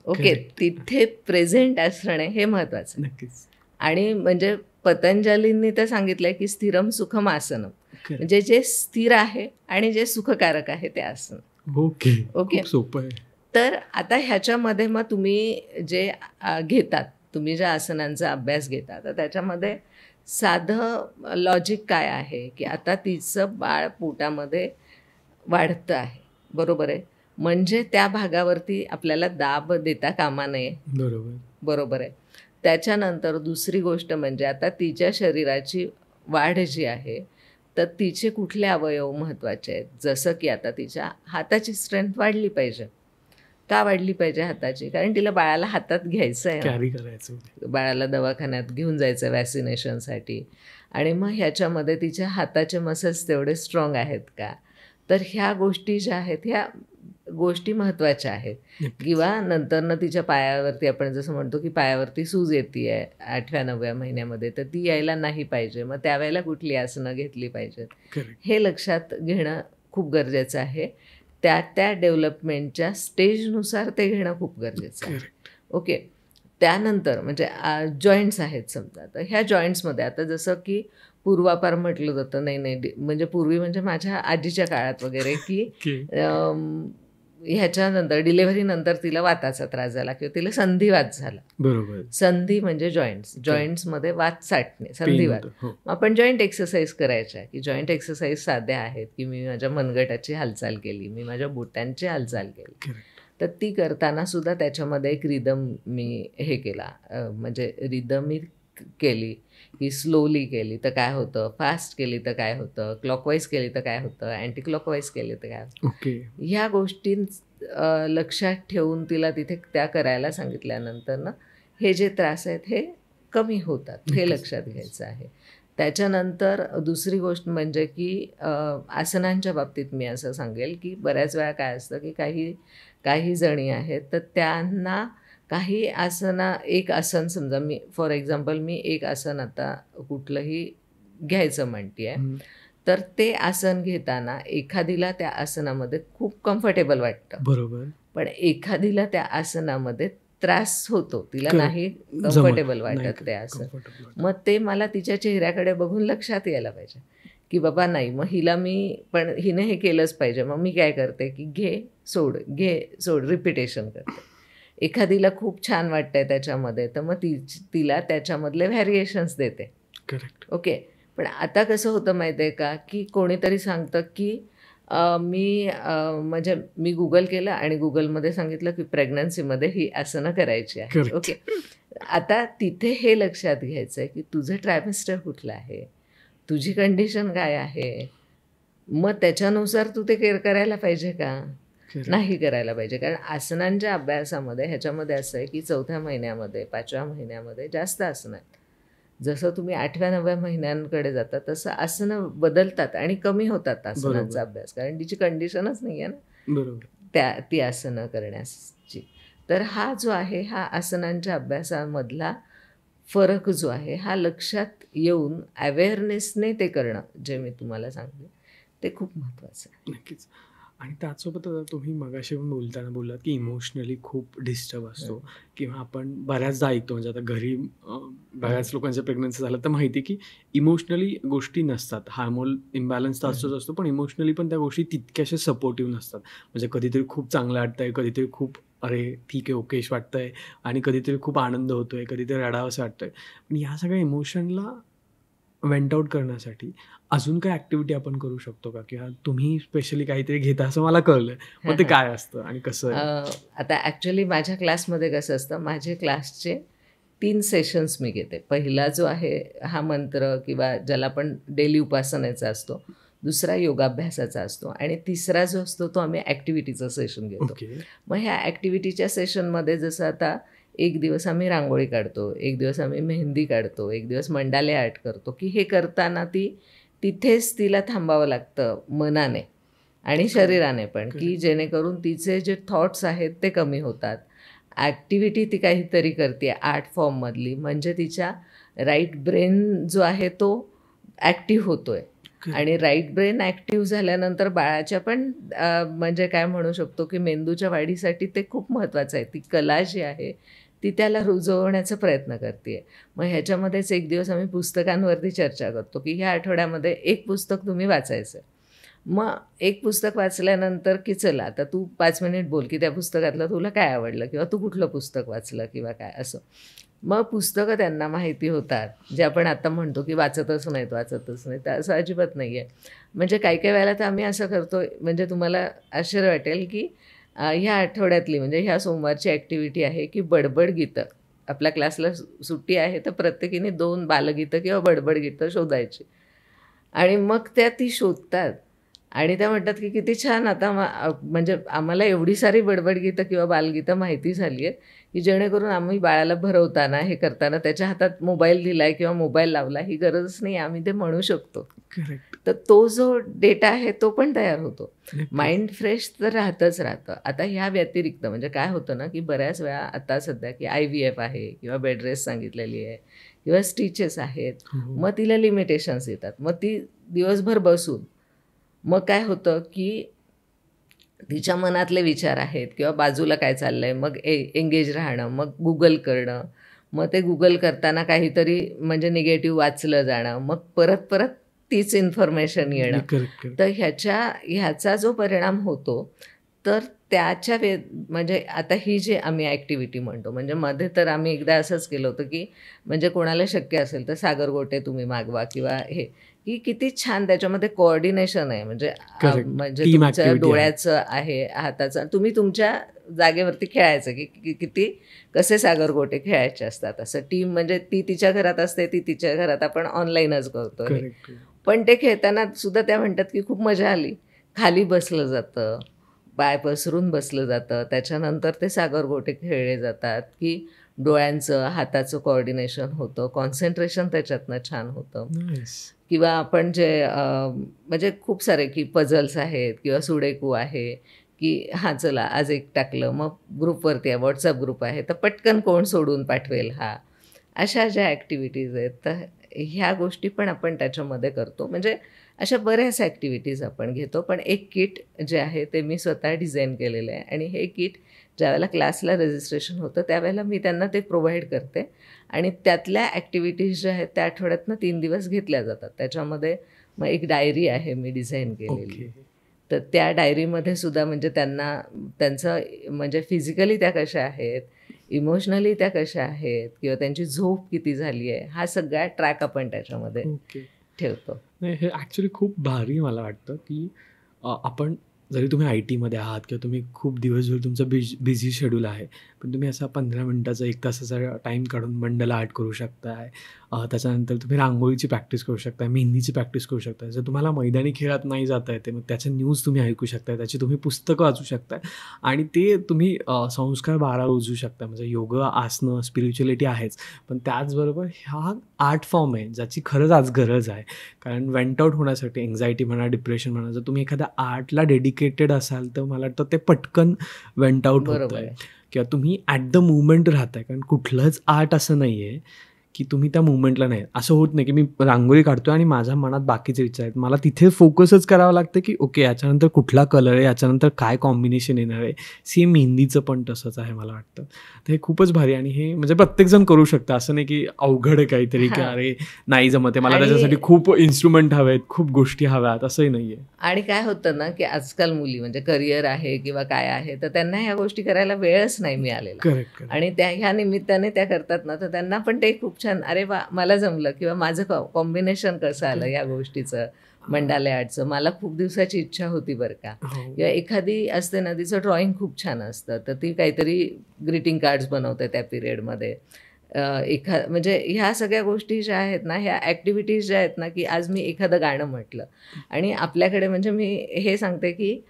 ओके, तिथे प्रेझेंट असणे हे महत्त्वाचं. नक्कीच. आणि म्हणजे पतंजलींनी तर सांगितलंय की स्थिरम सुखम आसनम, म्हणजे जे स्थिर आहे आणि जे सुखकारक आहे ते आसन. ओके, सोपं आहे. तर आता ह्याच्यामध्ये मग तुम्ही जे घेतात, तुम्ही ज्या आसनांचा अभ्यास घेता, तर त्याच्यामध्ये साधं लॉजिक काय आहे की आता तिचं बाळ पोटामध्ये वाढतं आहे, बरोबर आहे, म्हणजे त्या भागावरती आपल्याला दाब देता कामा नये. बरोबर आहे. त्याच्यानंतर दुसरी गोष्ट म्हणजे आता तिच्या शरीराची वाढ जी आहे, तर तिचे कुठले अवयव महत्त्वाचे आहेत. जसं की आता तिच्या हाताची स्ट्रेंथ वाढली पाहिजे. का वाढली पाहिजे हाताची? कारण तिला बाळाला हातात घ्यायचं आहे, कॅरी करायचं, बाळाला दवाखान्यात घेऊन जायचं वॅक्सिनेशनसाठी. आणि मग ह्याच्यामध्ये तिच्या हाताचे मसल्स तेवढे स्ट्रॉंग आहेत का? तर ह्या गोष्टी ज्या आहेत ह्या गोष्टी महत्त्वाच्या आहेत. किंवा नंतरनं तिच्या पायावरती आपण जसं म्हणतो की पायावरती सूज येते आहे 8व्या-9व्या महिन्यामध्ये, तर ती यायला नाही पाहिजे. मग त्यावेळेला कुठली आसनं घेतली पाहिजेत हे लक्षात घेणं खूप गरजेचं आहे. त्या डेव्हलपमेंटच्या स्टेजनुसार ते घेणं खूप गरजेचं आहे. ओके. त्यानंतर म्हणजे जॉईंट्स आहेत समजा, तर ह्या जॉईंट्समध्ये आता जसं की पूर्वापार म्हटलं जातं, नाही म्हणजे पूर्वी म्हणजे माझ्या आजीच्या काळात वगैरे की ह्याच्यानंतर डिलेव्हरीनंतर तिला वाताचा त्रास झाला किंवा तिला संधिवात झाला. बरोबर. संधी म्हणजे जॉईंट्समध्ये वात साठणे, संधिवात. आपण जॉईंट एक्सरसाइज करायच्या की जॉईंट एक्सरसाइज साध्या आहेत की मी माझ्या मनगटाची हालचाल केली, मी माझ्या बोटांची हालचाल केली, तर ती करताना सुद्धा त्याच्यामध्ये एक रिदम मी हे केला, म्हणजे रिदमिक केली की स्लोली केली तर काय होतं, फास्ट केली तर काय होतं, क्लॉकवाईज केली तर काय होतं, अँटी क्लॉकवाईज केली तर काय होतं. ह्या गोष्टी लक्षात ठेवून तिला तिथे त्या करायला सांगितल्यानंतर ना हे जे त्रास आहेत हे कमी होतात, हे लक्षात घ्यायचं आहे. त्याच्यानंतर दुसरी गोष्ट म्हणजे की आसनांच्या बाबतीत मी असं सांगेल की बऱ्याच वेळा काय असतं की काही जणी आहेत तर त्यांना काही एक आसन समजा मी फॉर एक्झाम्पल मी एक आसन आता कुठलंही घ्यायचं म्हणते आहे, तर ते आसन घेताना एखादीला त्या आसनामध्ये खूप कम्फर्टेबल वाटतं, बरोबर, पण एखादीला त्या आसनामध्ये त्रास होतो, तिला नाही कम्फर्टेबल वाटत ते आसन. मग ते मला तिच्या चेहऱ्याकडे बघून लक्षात यायला पाहिजे की बाबा नाही, मग पण हिने हे केलंच पाहिजे. मग मी काय करते की घे सोड रिपिटेशन करते. एखादीला खूप छान वाटतंय त्याच्यामध्ये तर मग तिला त्याच्यामधले व्हॅरिएशन्स देते. करेक्ट. ओके. पण आता कसं होतं माहिती आहे का की कोणीतरी सांगतं की म्हणजे मी गुगल केलं आणि गुगलमध्ये सांगितलं की प्रेग्नन्सीमध्ये ही आसनं करायची आहे. ओके. आता तिथे हे लक्षात घ्यायचं आहे की तुझं ट्रायमेस्टर कुठलं आहे, तुझी कंडिशन काय आहे, मग त्याच्यानुसार तू ते करायला पाहिजे का, नाही करायला पाहिजे. कारण आसनांच्या अभ्यासामध्ये ह्याच्यामध्ये असं आहे की 4थ्या महिन्यामध्ये 5व्या महिन्यामध्ये जास्त आसनं आहेत. जसं तुम्ही 8व्या-9व्या महिन्यांकडे जाता तसं आसनं बदलतात आणि कमी होतात आसनांचा अभ्यास, कारण तिची कंडिशनच नाही आहे ना, बरोबर, ती आसनं करण्याची. तर हा जो आहे हा आसनांच्या अभ्यासामधला फरक जो आहे हा लक्षात येऊन अवेअरनेसने ते करणं, जे मी तुम्हाला सांगते ते खूप महत्त्वाचं आहे. नक्कीच. आणि त्याचसोबत तुम्ही मगाशी पण बोललात की इमोशनली खूप डिस्टर्ब असतो किंवा आपण बऱ्याचदा ऐकतो, म्हणजे आता घरी बऱ्याच लोकांच्या प्रेग्नन्सी झालं तर माहिती की इमोशनली गोष्टी नसतात, हार्मोन इम्बॅलन्स तर असतो, पण इमोशनली पण त्या गोष्टी तितक्याशा सपोर्टिव्ह नसतात. म्हणजे कधीतरी खूप चांगलं वाटतंय, कधीतरी खूप अरे ठीक आहे ओकेश वाटतंय, आणि कधीतरी खूप आनंद होतोय, कधीतरी रडावंसं वाटतंय. पण या सगळ्या इमोशनला वेंट आउट करण्यासाठी अजून काय ॲक्टिव्हिटी आपण करू शकतो का, किंवा तुम्ही स्पेशली काहीतरी घेता असं मला कळलं, मग ते काय असतं आणि कसं? आता ॲक्च्युली माझ्या क्लासमध्ये कसं असतं, माझे क्लासचे 3 सेशन्स मी घेते. पहिला जो आहे हा मंत्र किंवा ज्याला आपण डेली उपासनेचा असतो, दुसरा योगाभ्यासाचा असतो, आणि तिसरा जो असतो तो आम्ही ॲक्टिव्हिटीचं सेशन घेतो. मग ह्या ॲक्टिव्हिटीच्या सेशनमध्ये जसं आता एक दिवस आम्ही रांगोळी काढतो, एक दिवस आम्ही मेहंदी काढतो, एक दिवस मंडाले आर्ट करतो, की हे करताना तिथेच तिला थांबावं लागतं मनाने आणि शरीराने पण, की जेणेकरून तिचे जे थॉट्स आहेत ते कमी होतात. ॲक्टिव्हिटी ती काहीतरी करते आर्ट फॉर्ममधली, म्हणजे तिच्या राईट ब्रेन जो आहे तो ॲक्टिव्ह होतो आहे, आणि राईट ब्रेन ॲक्टिव्ह झाल्यानंतर बाळाच्या पण म्हणजे काय म्हणू शकतो की मेंदूच्या वाढीसाठी ते खूप महत्त्वाचं आहे. ती कला जी आहे ती त्याला रुजवण्याचा प्रयत्न करते आहे. मग ह्याच्यामध्येच एक दिवस आम्ही पुस्तकांवरती चर्चा करतो की ह्या आठवड्यामध्ये एक पुस्तक तुम्ही वाचायचं. मग एक पुस्तक वाचल्यानंतर की चला आता तू 5 मिनिट बोल की त्या पुस्तकातलं तुला काय आवडलं, किंवा तू कुठलं पुस्तक वाचलं किंवा काय असं. मग पुस्तकं त्यांना माहिती होतात, जे आपण आता म्हणतो की वाचतच नाहीत, तर असं अजिबात नाही आहे. म्हणजे काही काही वेळेला तर आम्ही असं करतो, म्हणजे तुम्हाला आश्चर्य वाटेल की ह्या आठवड्यातली म्हणजे ह्या सोमवारची ॲक्टिव्हिटी आहे की बडबड गीतं. आपल्या क्लासला सुट्टी आहे, तर प्रत्येकीने 2 बालगीतं किंवा बडबड गीतं शोधायची आणि मग त्या ती शोधतात आणि त्या म्हणतात की किती छान आता म्हणजे आम्हाला एवढी सारी बडबड गीतं किंवा बालगीतं माहिती झाली आहेत की जेणेकरून आम्ही बाळाला भरवताना, हे करताना त्याच्या हातात मोबाईल दिलाय किंवा मोबाईल लावला ही गरजच नाही, आम्ही ते म्हणू शकतो. करेक्ट. तर तो जो डेटा आहे तो पण तयार होतो. माइंड फ्रेश तर राहतच राहतं. आता ह्या व्यतिरिक्त म्हणजे काय होतं ना, की बऱ्याच वेळा आता सध्या की IVF आहे किंवा बेड रेस्ट सांगितलेली आहे किंवा स्टिचेस आहेत. मग तिला लिमिटेशन्स येतात. मग ती दिवसभर बसून मग काय होतं की तिच्या मनातले विचार आहेत किंवा बाजूला काय चाललं आहे, मग एंगेज राहणं, मग गुगल करणं, मग ते गुगल करताना काहीतरी म्हणजे निगेटिव्ह वाचलं जाणं, मग परत परत तीच इन्फॉर्मेशन येणं. तर ह्याचा जो परिणाम होतो, तर त्याच्या म्हणजे आता ही जी आम्ही ॲक्टिव्हिटी म्हणतो, म्हणजे मध्ये तर आम्ही एकदा असंच केलं होतं की म्हणजे कोणाला शक्य असेल तर सागर गोटे तुम्ही मागवा किंवा हे, की किती छान त्याच्यामध्ये कोऑर्डिनेशन आहे. म्हणजे म्हणजे तुमच्या डोळ्याचं आहे, हाताचं, तुम्ही तुमच्या जागेवरती खेळायचं की किती कसे सागर गोटे खेळायचे असतात. असं टीम म्हणजे ती तिच्या घरात असते, ती तिच्या घरात, आपण ऑनलाईनच करतो. पण ते खेळताना सुद्धा त्या म्हणतात की खूप मजा आली. खाली बसलं जातं, पाय पसरून बसलं जातं, त्याच्यानंतर ते सागर गोटे खेळले जातात की डोळ्यांचं, हाताचं कोऑर्डिनेशन होतं, कॉन्सन्ट्रेशन त्याच्यातनं छान होतं. किंवा आपण जे म्हणजे खूप सारे की पझल्स आहेत किंवा सुडेकू आहे की हां चला आज एक टाकलं, मग ग्रुपवरती आहे, व्हॉट्सअप ग्रुप आहे, तर पटकन कोण सोडून पाठवेल हा. अशा ज्या ॲक्टिव्हिटीज आहेत, तर ह्या गोष्टी पण आपण त्याच्यामध्ये करतो. म्हणजे अशा बऱ्याच ॲक्टिव्हिटीज आपण घेतो. पण एक किट जे आहे ते मी स्वतः डिझाईन केलेलं आहे आणि हे किट ज्यावेळेला क्लासला रजिस्ट्रेशन होतं त्यावेळेला मी त्यांना ते प्रोव्हाइड करते आणि त्यातल्या ॲक्टिव्हिटीज ज्या आहेत त्या आठवड्यातनं 3 दिवस घेतल्या जातात. त्याच्यामध्ये मग एक डायरी आहे मी डिझाईन केलेली. तर त्या डायरीमध्ये सुद्धा म्हणजे त्यांना त्यांचं म्हणजे फिजिकली त्या कशा आहेत, इमोशनली त्या कशा आहेत किंवा त्यांची झोप किती झाली आहे, हा सगळा ट्रॅक आपण त्याच्यामध्ये ठेवतो. नाही, हे ॲक्च्युली खूप भारी मला वाटतं की आपण जरी तुम्ही IT मध्ये आहात किंवा तुम्ही खूप दिवसभर तुमचं बिझी शेड्यूल आहे, पण तुम्ही असा 15 मिनिटाचा 1 तासाचा टाईम काढून मंडला आर्ट करू शकताय. त्याच्यानंतर तुम्ही रांगोळीची प्रॅक्टिस करू शकताय, मेहंदीची प्रॅक्टिस करू शकताय. जर तुम्हाला मैदानी खेळात नाही जाता येते, मग त्याच्या न्यूज तुम्ही ऐकू शकताय, त्याची तुम्ही पुस्तकं वाचू शकताय आणि ते तुम्ही संस्कार बाळाला रुजवू शकता. म्हणजे योग, आसनं, स्पिरिच्युअलिटी आहेच, पण त्याचबरोबर हा आर्ट फॉर्म आहे ज्याची खरंच आज गरज आहे. कारण वेंट आउट होण्यासाठी एन्झायटी म्हणा, डिप्रेशन म्हणा, जर तुम्ही एखाद्या आर्टला डेडिकेटेड असाल तर मला वाटतं ते पटकन वेंट आउट होतं आहे किंवा तुम्ही ॲट द मुवमेंट राहताय. कारण कुठलंच आर्ट असं नाही आहे की तुम्ही त्या मुवमेंटला नाही. असं होत नाही की मी रांगोळी काढतोय आणि माझ्या मनात बाकीचे विचार आहेत. मला तिथे फोकसच करावं लागतं की ओके याच्यानंतर कुठला कलर आहे, याच्यानंतर काय कॉम्बिनेशन येणार आहे. सेम मेहंदीचं पण तसंच आहे मला वाटतं. तर हे खूपच भारी आणि हे म्हणजे प्रत्येकजण करू शकतं. असं नाही की अवघड आहे काहीतरी की अरे नाही जमत आहे, मला त्याच्यासाठी खूप इन्स्ट्रुमेंट हवे आहेत, खूप गोष्टी हव्यात, असंही नाही आहे. आणि काय होतं ना की आजकाल मुली म्हणजे करिअर आहे किंवा काय आहे, तर त्यांना ह्या गोष्टी करायला वेळच नाही मिळालेला. करेक्ट. आणि ह्या निमित्ताने त्या करतात ना, तर त्यांना पण ते खूप छान, अरे वा मला जमलं किंवा माझं कॉम्बिनेशन कसं आलं या गोष्टीचं, मंडाले आर्टचं. मला खूप दिवसाची इच्छा होती बरं का. किंवा एखादी असते ना, तिचं ड्रॉइंग खूप छान असतं, तर ती काहीतरी ग्रीटिंग कार्ड्स बनवते त्या पिरियडमध्ये. म्हणजे ह्या सगळ्या गोष्टी ज्या आहेत ना, ह्या ॲक्टिव्हिटीज ज्या आहेत ना, की आज मी एखादं गाणं म्हटलं आणि आपल्याकडे म्हणजे मी हे सांगते की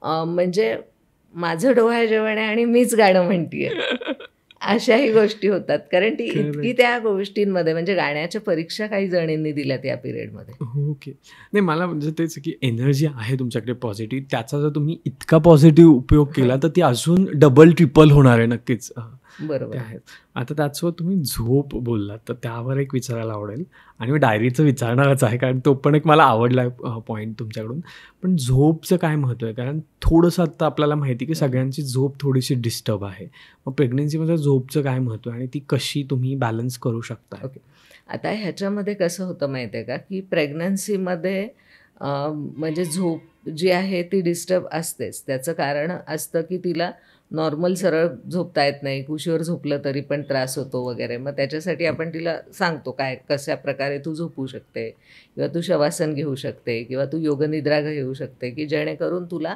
म्हणजे माझं डोहाळजेवण आहे आणि मीच गाणं म्हणतेय, अशाही गोष्टी होतात. कारण ती इतकी त्या गोष्टींमध्ये म्हणजे गाण्याच्या परीक्षा काही जणींनी दिल्यात या पिरियडमध्ये. ओके. नाही मला म्हणजे तेच की एनर्जी आहे तुमच्याकडे पॉझिटिव्ह, त्याचा जर तुम्ही इतका पॉझिटिव्ह उपयोग केला तर ती अजून डबल ट्रिपल होणार आहे नक्कीच. बरोबर आहे. आता त्याचवर तुम्ही झोप बोललात तर त्यावर एक विचारायला आवडेल आणि मी डायरीचं विचारणारच आहे कारण तो पण एक मला आवडला आहे पॉईंट तुमच्याकडून. पण झोपचं काय महत्त्व आहे? कारण थोडंसं आत्ता आपल्याला माहिती की सगळ्यांची झोप थोडीशी डिस्टर्ब आहे. मग प्रेग्नन्सीमध्ये झोपचं काय महत्त्व आहे आणि ती कशी तुम्ही बॅलन्स करू शकता? ओके. आता ह्याच्यामध्ये कसं होतं माहिती आहे का, की प्रेग्नन्सीमध्ये म्हणजे झोप जी आहे ती डिस्टर्ब असतेच. त्याचं कारण असतं की तिला नॉर्मल सरळ झोपता येत नाही, कुशीवर झोपलं तरी पण त्रास होतो वगैरे. मग त्याच्यासाठी आपण तिला सांगतो कशा प्रकारे तू झोपू शकते किंवा तू शवासन घेऊ शकते किंवा तू योगनिद्रा घेऊ शकते, की जेणेकरून तुला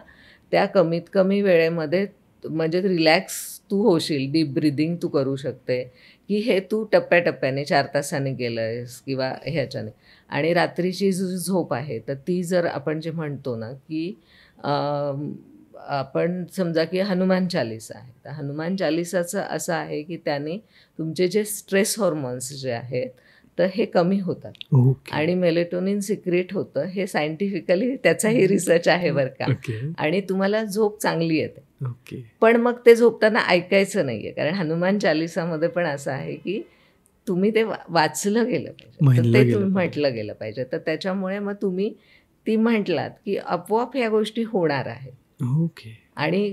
त्या कमीत कमी वेळेमध्ये म्हणजे रिलॅक्स तू होशील. डीप ब्रिदिंग तू करू शकते, की हे तू टप्प्याटप्प्याने 4 तासाने केलं आहेस किंवा ह्याच्याने. आणि रात्रीची जी झोप आहे तर ती जर आपण जे म्हणतो ना की आपण समजा की हनुमान चालीसा आहे, तर हनुमान चालीसाचं असं आहे की त्याने तुमचे जे स्ट्रेस हॉर्मोन्स जे आहेत तर हे कमी होतात आणि मेलेटोनिन सिक्रेट होतं. हे सायंटिफिकली त्याचाही रिसर्च आहे बरं का. आणि तुम्हाला झोप चांगली येते. पण मग ते झोपताना ऐकायचं नाहीये, कारण हनुमान चालीसामध्ये पण असं आहे की तुम्ही ते वाचलं गेलं पाहिजे, तर ते तुम्ही म्हटलं गेलं पाहिजे. तर त्याच्यामुळे मग तुम्ही ती म्हटलात की आपोआप ह्या गोष्टी होणार आहेत. आणि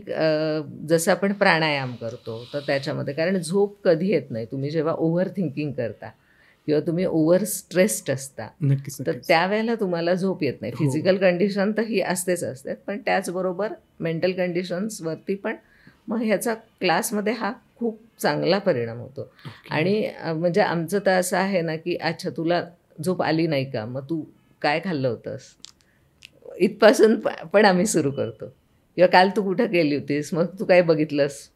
जसं आपण प्राणायाम करतो तर त्याच्यामध्ये, कारण झोप कधी येत नाही तुम्ही जेव्हा ओव्हर थिंकिंग करता किंवा तुम्ही ओव्हर स्ट्रेस्ड असता, तर त्यावेळेला तुम्हाला झोप येत नाही. फिजिकल कंडिशन तर ही असतेच असते, पण त्याचबरोबर मेंटल कंडिशन्सवरती पण मग ह्याचा क्लासमध्ये हा खूप चांगला परिणाम होतो. आणि म्हणजे आमचं तर असं आहे ना की अच्छा तुला झोप आली नाही का, मग तू काय खाल्लं होतंस, इथपासून पण आम्ही सुरू करतो. किंवा काल तू कुठं गेली होतीस, मग तू काय बघितलंस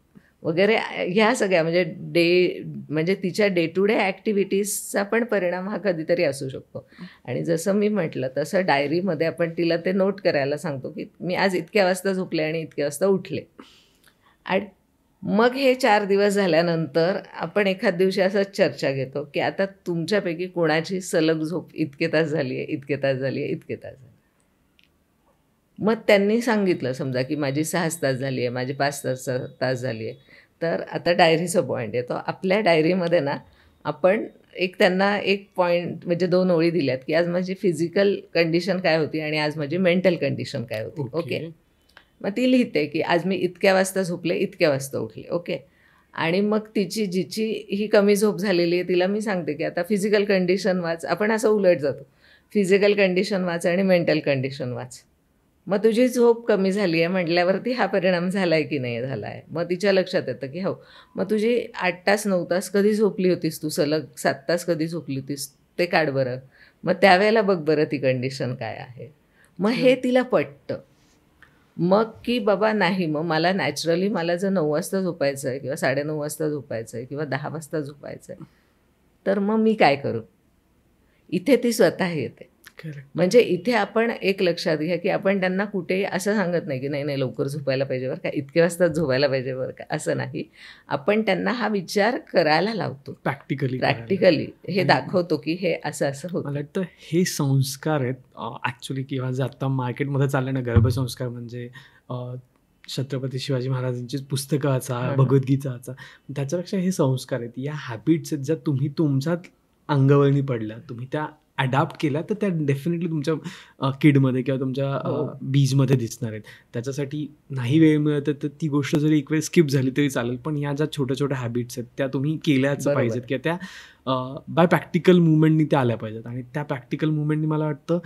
वगैरे. ह्या सगळ्या म्हणजे तिच्या डे टू डे ॲक्टिव्हिटीजचा पण परिणाम हा कधीतरी असू शकतो. आणि जसं मी म्हटलं तसं डायरीमध्ये आपण तिला ते नोट करायला सांगतो की मी आज इतक्या वाजता झोपले आणि इतक्या वाजता उठले. आणि मग हे 4 दिवस झाल्यानंतर आपण एखाद दिवशी असंच चर्चा घेतो की आता तुमच्यापैकी कोणाची सलग झोप इतके तास झाली आहे, इतके तास झाली आहे, इतके तास झाली. मग त्यांनी सांगितलं समजा की माझी 6 तास झाली आहे, माझी 5 तास झाली आहे. तर आता डायरीचा पॉईंट येतो. आपल्या डायरीमध्ये ना आपण त्यांना एक पॉईंट म्हणजे 2 ओळी दिल्यात की आज माझी फिजिकल कंडिशन काय होती आणि आज माझी मेंटल कंडिशन काय होती. ओके. मग ती लिहिते की आज मी इतक्या वाजता झोपले, इतक्या वाजता उठले. ओके. आणि मग जिची ही कमी झोप झालेली आहे तिला मी सांगते की आता फिजिकल कंडिशन वाच. आपण असं उलट जातो, फिजिकल कंडिशन वाच आणि मेंटल कंडिशन वाच. मग तुझी झोप कमी झाली आहे म्हटल्यावरती हा परिणाम झाला आहे की नाही झाला आहे. मग तिच्या लक्षात येतं की हो, मग तुझी 8 तास 9 तास कधी झोपली होतीस तू, सलग 7 तास कधी झोपली होतीस ते काढ बरं. मग त्यावेळेला बघ बरं ती कंडिशन काय आहे. मग हे तिला पटतं. मग की बाबा नाही, मग मला नॅचरली मला जर 9 वाजता झोपायचं आहे किंवा 9:30 वाजता झोपायचं आहे किंवा 10 वाजता झोपायचं आहे, तर मग मी काय करू. इथे ती स्वतः येते. म्हणजे इथे आपण एक लक्षात घ्या की आपण त्यांना कुठेही असं सांगत नाही की नाही लवकर झोपायला पाहिजे बरं का, इतक्या वाजता झोपायला पाहिजे बरं का, असं नाही. आपण त्यांना हा विचार करायला लावतो. प्रॅक्टिकली हे दाखवतो की हे असं असं होतं. मला वाटतं हे संस्कार आहेत ॲक्च्युली, किंवा जे आता मार्केटमध्ये चाललं ना गर्भसंस्कार, म्हणजे छत्रपती शिवाजी महाराजांचीच पुस्तकं वाचा, भगवद्गीता वाचा, त्याच्यापेक्षा हे संस्कार आहेत, या हॅबिट्स आहेत ज्या तुम्ही तुमच्यात अंगवळणी पडल्या, तुम्ही त्या अडॅप्ट केल्या, तर त्या डेफिनेटली तुमच्या किडमध्ये किंवा तुमच्या बीजमध्ये दिसणार आहेत. त्याच्यासाठी नाही वेळ मिळत तर ती गोष्ट जरी एक वेळ स्किप झाली तरी चालेल, पण या ज्या छोट्या छोट्या हॅबिट्स आहेत त्या तुम्ही केल्याच पाहिजेत किंवा त्या बाय प्रॅक्टिकल मुवमेंटनी त्या आल्या पाहिजेत. आणि त्या प्रॅक्टिकल मुवमेंटनी मला वाटतं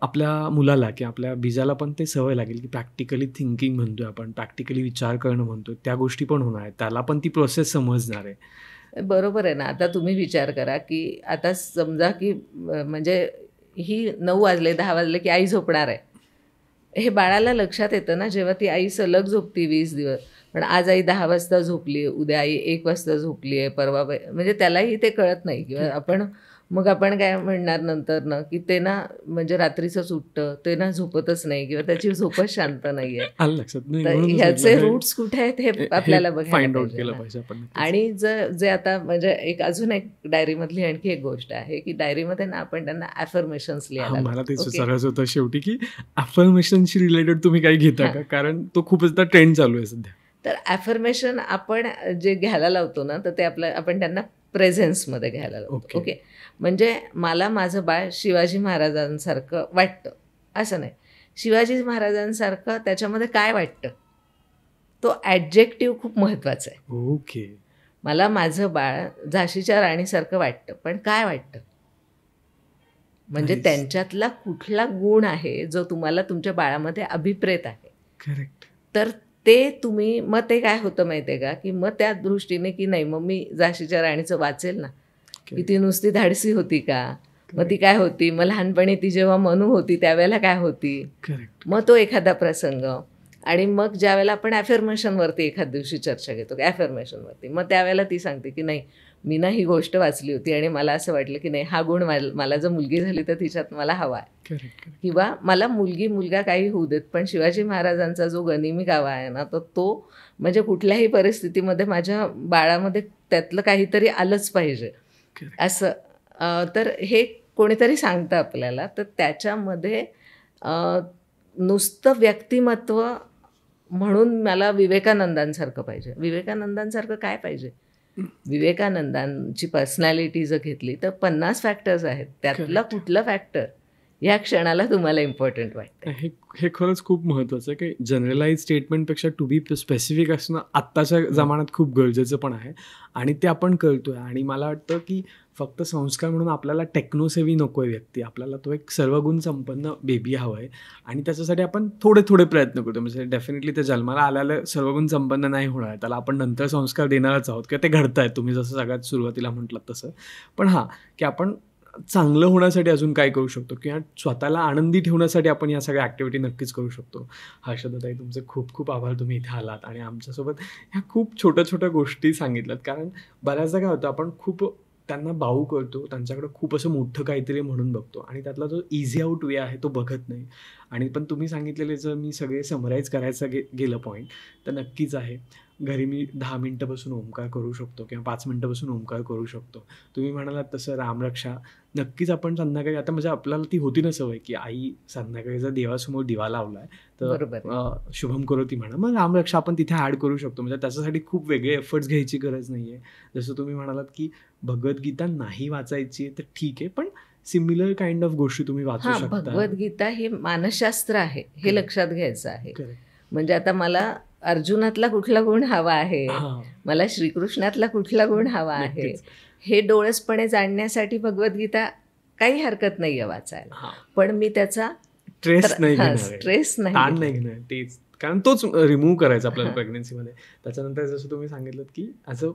आपल्या मुलाला किंवा आपल्या बीजाला पण ते सवय लागेल की प्रॅक्टिकली थिंकिंग म्हणतोय आपण, प्रॅक्टिकली विचार करणं म्हणतोय, त्या गोष्टी पण होणार आहेत, त्याला पण ती प्रोसेस समजणार आहे. बरोबर आहे ना. आता तुम्ही विचार करा की आता समजा की म्हणजे ही 9 वाजले 10 वाजले की आई झोपणार आहे. हे बाळाला लक्षात येतं ना जेव्हा ती आई सलग झोपती 20 दिवस. पण आज आई 10 वाजता झोपली, उद्या आई 1 वाजता झोपली आहे, परवा म्हणजे त्यालाही ते कळत नाही. किंवा मग आपण काय म्हणणार नंतर ना की ते ना म्हणजे रात्रीचंच उठतं, ते ना झोपतच नाही किंवा त्याची झोपच शांत नाही आहे. ह्याचे रूट्स कुठे आहेत हे आपल्याला बघायला पाहिजे. आणि जे आता म्हणजे अजून एक डायरीमधली आणखी एक गोष्ट आहे की डायरीमध्ये ना आपण त्यांना ॲफर्मेशन्स लिहायला. मला तेच विचारायचं होतं शेवटी की ॲफर्मेशनशी रिलेटेड तुम्ही काही घेता का, कारण तो खूपच आता ट्रेंड चालू आहे सध्या. तर ॲफर्मेशन आपण जे घ्यायला लावतो ना तर ते आपण त्यांना प्रेझेन्समध्ये घ्यायला लावतो. ओके. म्हणजे मला माझं बाळ शिवाजी महाराजांसारखं वाटतं असं नाही, शिवाजी महाराजांसारखं त्याच्यामध्ये काय वाटतं तो ॲडजेक्टिव्ह खूप महत्त्वाचा आहे. ओके. मला माझं बाळ झाशीच्या राणीसारखं वाटतं, पण काय वाटतं. म्हणजे त्यांच्यातला कुठला गुण आहे जो तुम्हाला तुमच्या बाळामध्ये अभिप्रेत आहे. करेक्ट. तर ते तुम्ही मग ते काय होतं माहिती आहे का, की मग त्या दृष्टीने की नाही मग मी झाशीच्या राणीचं वाचेल ना, की ती नुसती धाडसी होती का, मग ती काय होती, मग लहानपणी ती जेव्हा मनू होती त्यावेळेला काय होती. करेक्ट. मग तो एखादा प्रसंग आणि मग ज्यावेळेला आपण ॲफर्मेशनवरती एखाद दिवशी चर्चा घेतो ॲफर्मेशनवरती, मग त्यावेळेला ती सांगते की नाही मी ना ही गोष्ट वाचली होती आणि मला असं वाटलं की नाही हा गुण मला जर मुलगी झाली तर तिच्यात मला हवा आहे, किंवा मला मुलगी मुलगा काही होऊ देत पण शिवाजी महाराजांचा जो गनिमी गावा आहे ना तर तो म्हणजे कुठल्याही परिस्थितीमध्ये माझ्या बाळामध्ये त्यातलं काहीतरी आलंच पाहिजे असं. तर हे कोणीतरी सांगतं आपल्याला, तर त्याच्यामध्ये नुसतं व्यक्तिमत्व म्हणून मला विवेकानंदांसारखं पाहिजे. विवेकानंदांसारखं काय पाहिजे, विवेकानंदांची पर्सनॅलिटी जर घेतली तर 50 फॅक्टर्स आहेत, त्यातलं कुठलं फॅक्टर ह्या क्षणाला तुम्हाला इम्पॉर्टंट वाटतं. हे खरंच खूप महत्त्वाचं आहे की जनरलाइज स्टेटमेंटपेक्षा टू बी स्पेसिफिक असणं आत्ताच्या जमान्यात खूप गरजेचं पण आहे आणि ते आपण करतोय. आणि मला वाटतं की फक्त संस्कार म्हणून आपल्याला टेक्नोसेवी नको आहे व्यक्ती, आपल्याला तो एक सर्वगुण संपन्न बेबी हवा आहे आणि त्याच्यासाठी आपण थोडे प्रयत्न करतो. म्हणजे डेफिनेटली ते जन्माला आल्याला सर्वगुण संपन्न नाही होणार, त्याला आपण नंतर संस्कार देणारच आहोत किंवा ते घडत आहेत तुम्ही जसं सगळ्यात सुरुवातीला म्हटलं तसं. पण हां, की आपण चांगलं होण्यासाठी अजून काय करू शकतो किंवा स्वतःला आनंदी ठेवण्यासाठी आपण या सगळ्या ॲक्टिव्हिटी नक्कीच करू शकतो. हर्षदाताई तुमचे खूप खूप आभार, तुम्ही इथे आलात आणि आमच्यासोबत ह्या खूप छोट्या गोष्टी सांगितल्यात. कारण बऱ्याचदा काय होतं आपण खूप त्यांना बाऊ करतो, त्यांच्याकडे खूप असं मोठं काहीतरी म्हणून बघतो आणि त्यातला जो इझी आउट वे आहे तो बघत नाही. आणि पण तुम्ही सांगितलेले जर मी सगळे समराईज करायचं गेलं पॉईंट तर नक्कीच आहे. घरी मी 10 मिनटं बसून ओंकार करू शकतो किंवा 5 मिनटं बसून ओंकार करू शकतो. तुम्ही म्हणालात तसं रामरक्षा नक्कीच आपण संध्याकाळी, आता म्हणजे आपल्याला ती होती ना सवय की आई संध्याकाळी जर देवासमोर दिवा लावलाय तर शुभम करोती म्हणा, मग रामरक्षा आपण तिथे ॲड करू शकतो. म्हणजे त्याच्यासाठी खूप वेगळे एफर्ट्स घ्यायची गरज नाही आहे. जसं तुम्ही म्हणालात की भगवद्गीता नाही वाचायची तर ठीक आहे, पण सिमिलर काइंड ऑफ गोष्टी तुम्ही वाचू शकता. भगवद्गीता हे मानसशास्त्र आहे हे लक्षात घ्यायचं आहे. म्हणजे आता मला अर्जुनातला कुठला गुण हवा आहे, मला श्रीकृष्णातला कुठला गुण हवा आहे, हे डोळसपणे जाणण्यासाठी भगवद्गीता काही हरकत नाही आहे वाचायला. पण मी त्याचा स्ट्रेस नाही घेणार, तेच कारण तोच रिमूव्ह करायचा आपल्याला प्रेग्नन्सीमध्ये. त्याच्यानंतर जसं तुम्ही सांगितलं की ॲज अ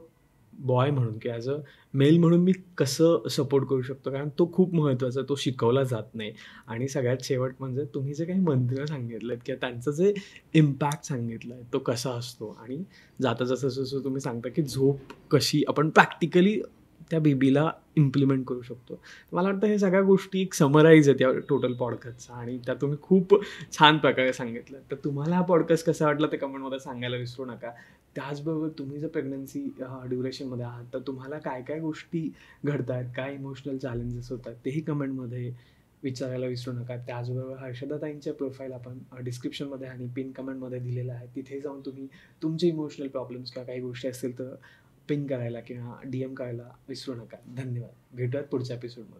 बॉय म्हणून की ॲज अ मेल म्हणून मी कसं सपोर्ट करू शकतो, कारण तो खूप महत्त्वाचा, तो शिकवला जात नाही. आणि सगळ्यात शेवट म्हणजे तुम्ही जे काही मंत्र सांगितलं किंवा त्यांचं जे इम्पॅक्ट सांगितलं आहे तो कसा असतो आणि जाता जसं तुम्ही सांगता की झोप कशी आपण प्रॅक्टिकली त्या बेबीला इम्प्लिमेंट करू शकतो. मला वाटतं हे सगळ्या गोष्टी एक समराईज आहेत या टोटल पॉडकास्टचा आणि त्या तुम्ही खूप छान प्रकारे सांगितलं. तर तुम्हाला हा पॉडकास्ट कसा वाटला ते कमेंटमध्ये सांगायला विसरू नका. त्याचबरोबर तुम्ही जर प्रेग्नन्सी ड्युरेशनमध्ये आहात तर तुम्हाला काय काय गोष्टी घडत आहेत, काय इमोशनल चॅलेंजेस होतात तेही कमेंटमध्ये विचारायला विसरू नका. त्याचबरोबर हर्षदाताईंच्या प्रोफाईल आपण डिस्क्रिप्शनमध्ये आणि पिन कमेंटमध्ये दिलेलं आहे, तिथे जाऊन तुम्ही तुमचे इमोशनल प्रॉब्लेम्स किंवा काही गोष्टी असतील तर पिन करायला किंवा DM करायला विसरू नका. धन्यवाद. भेटूयात पुढच्या एपिसोडमध्ये.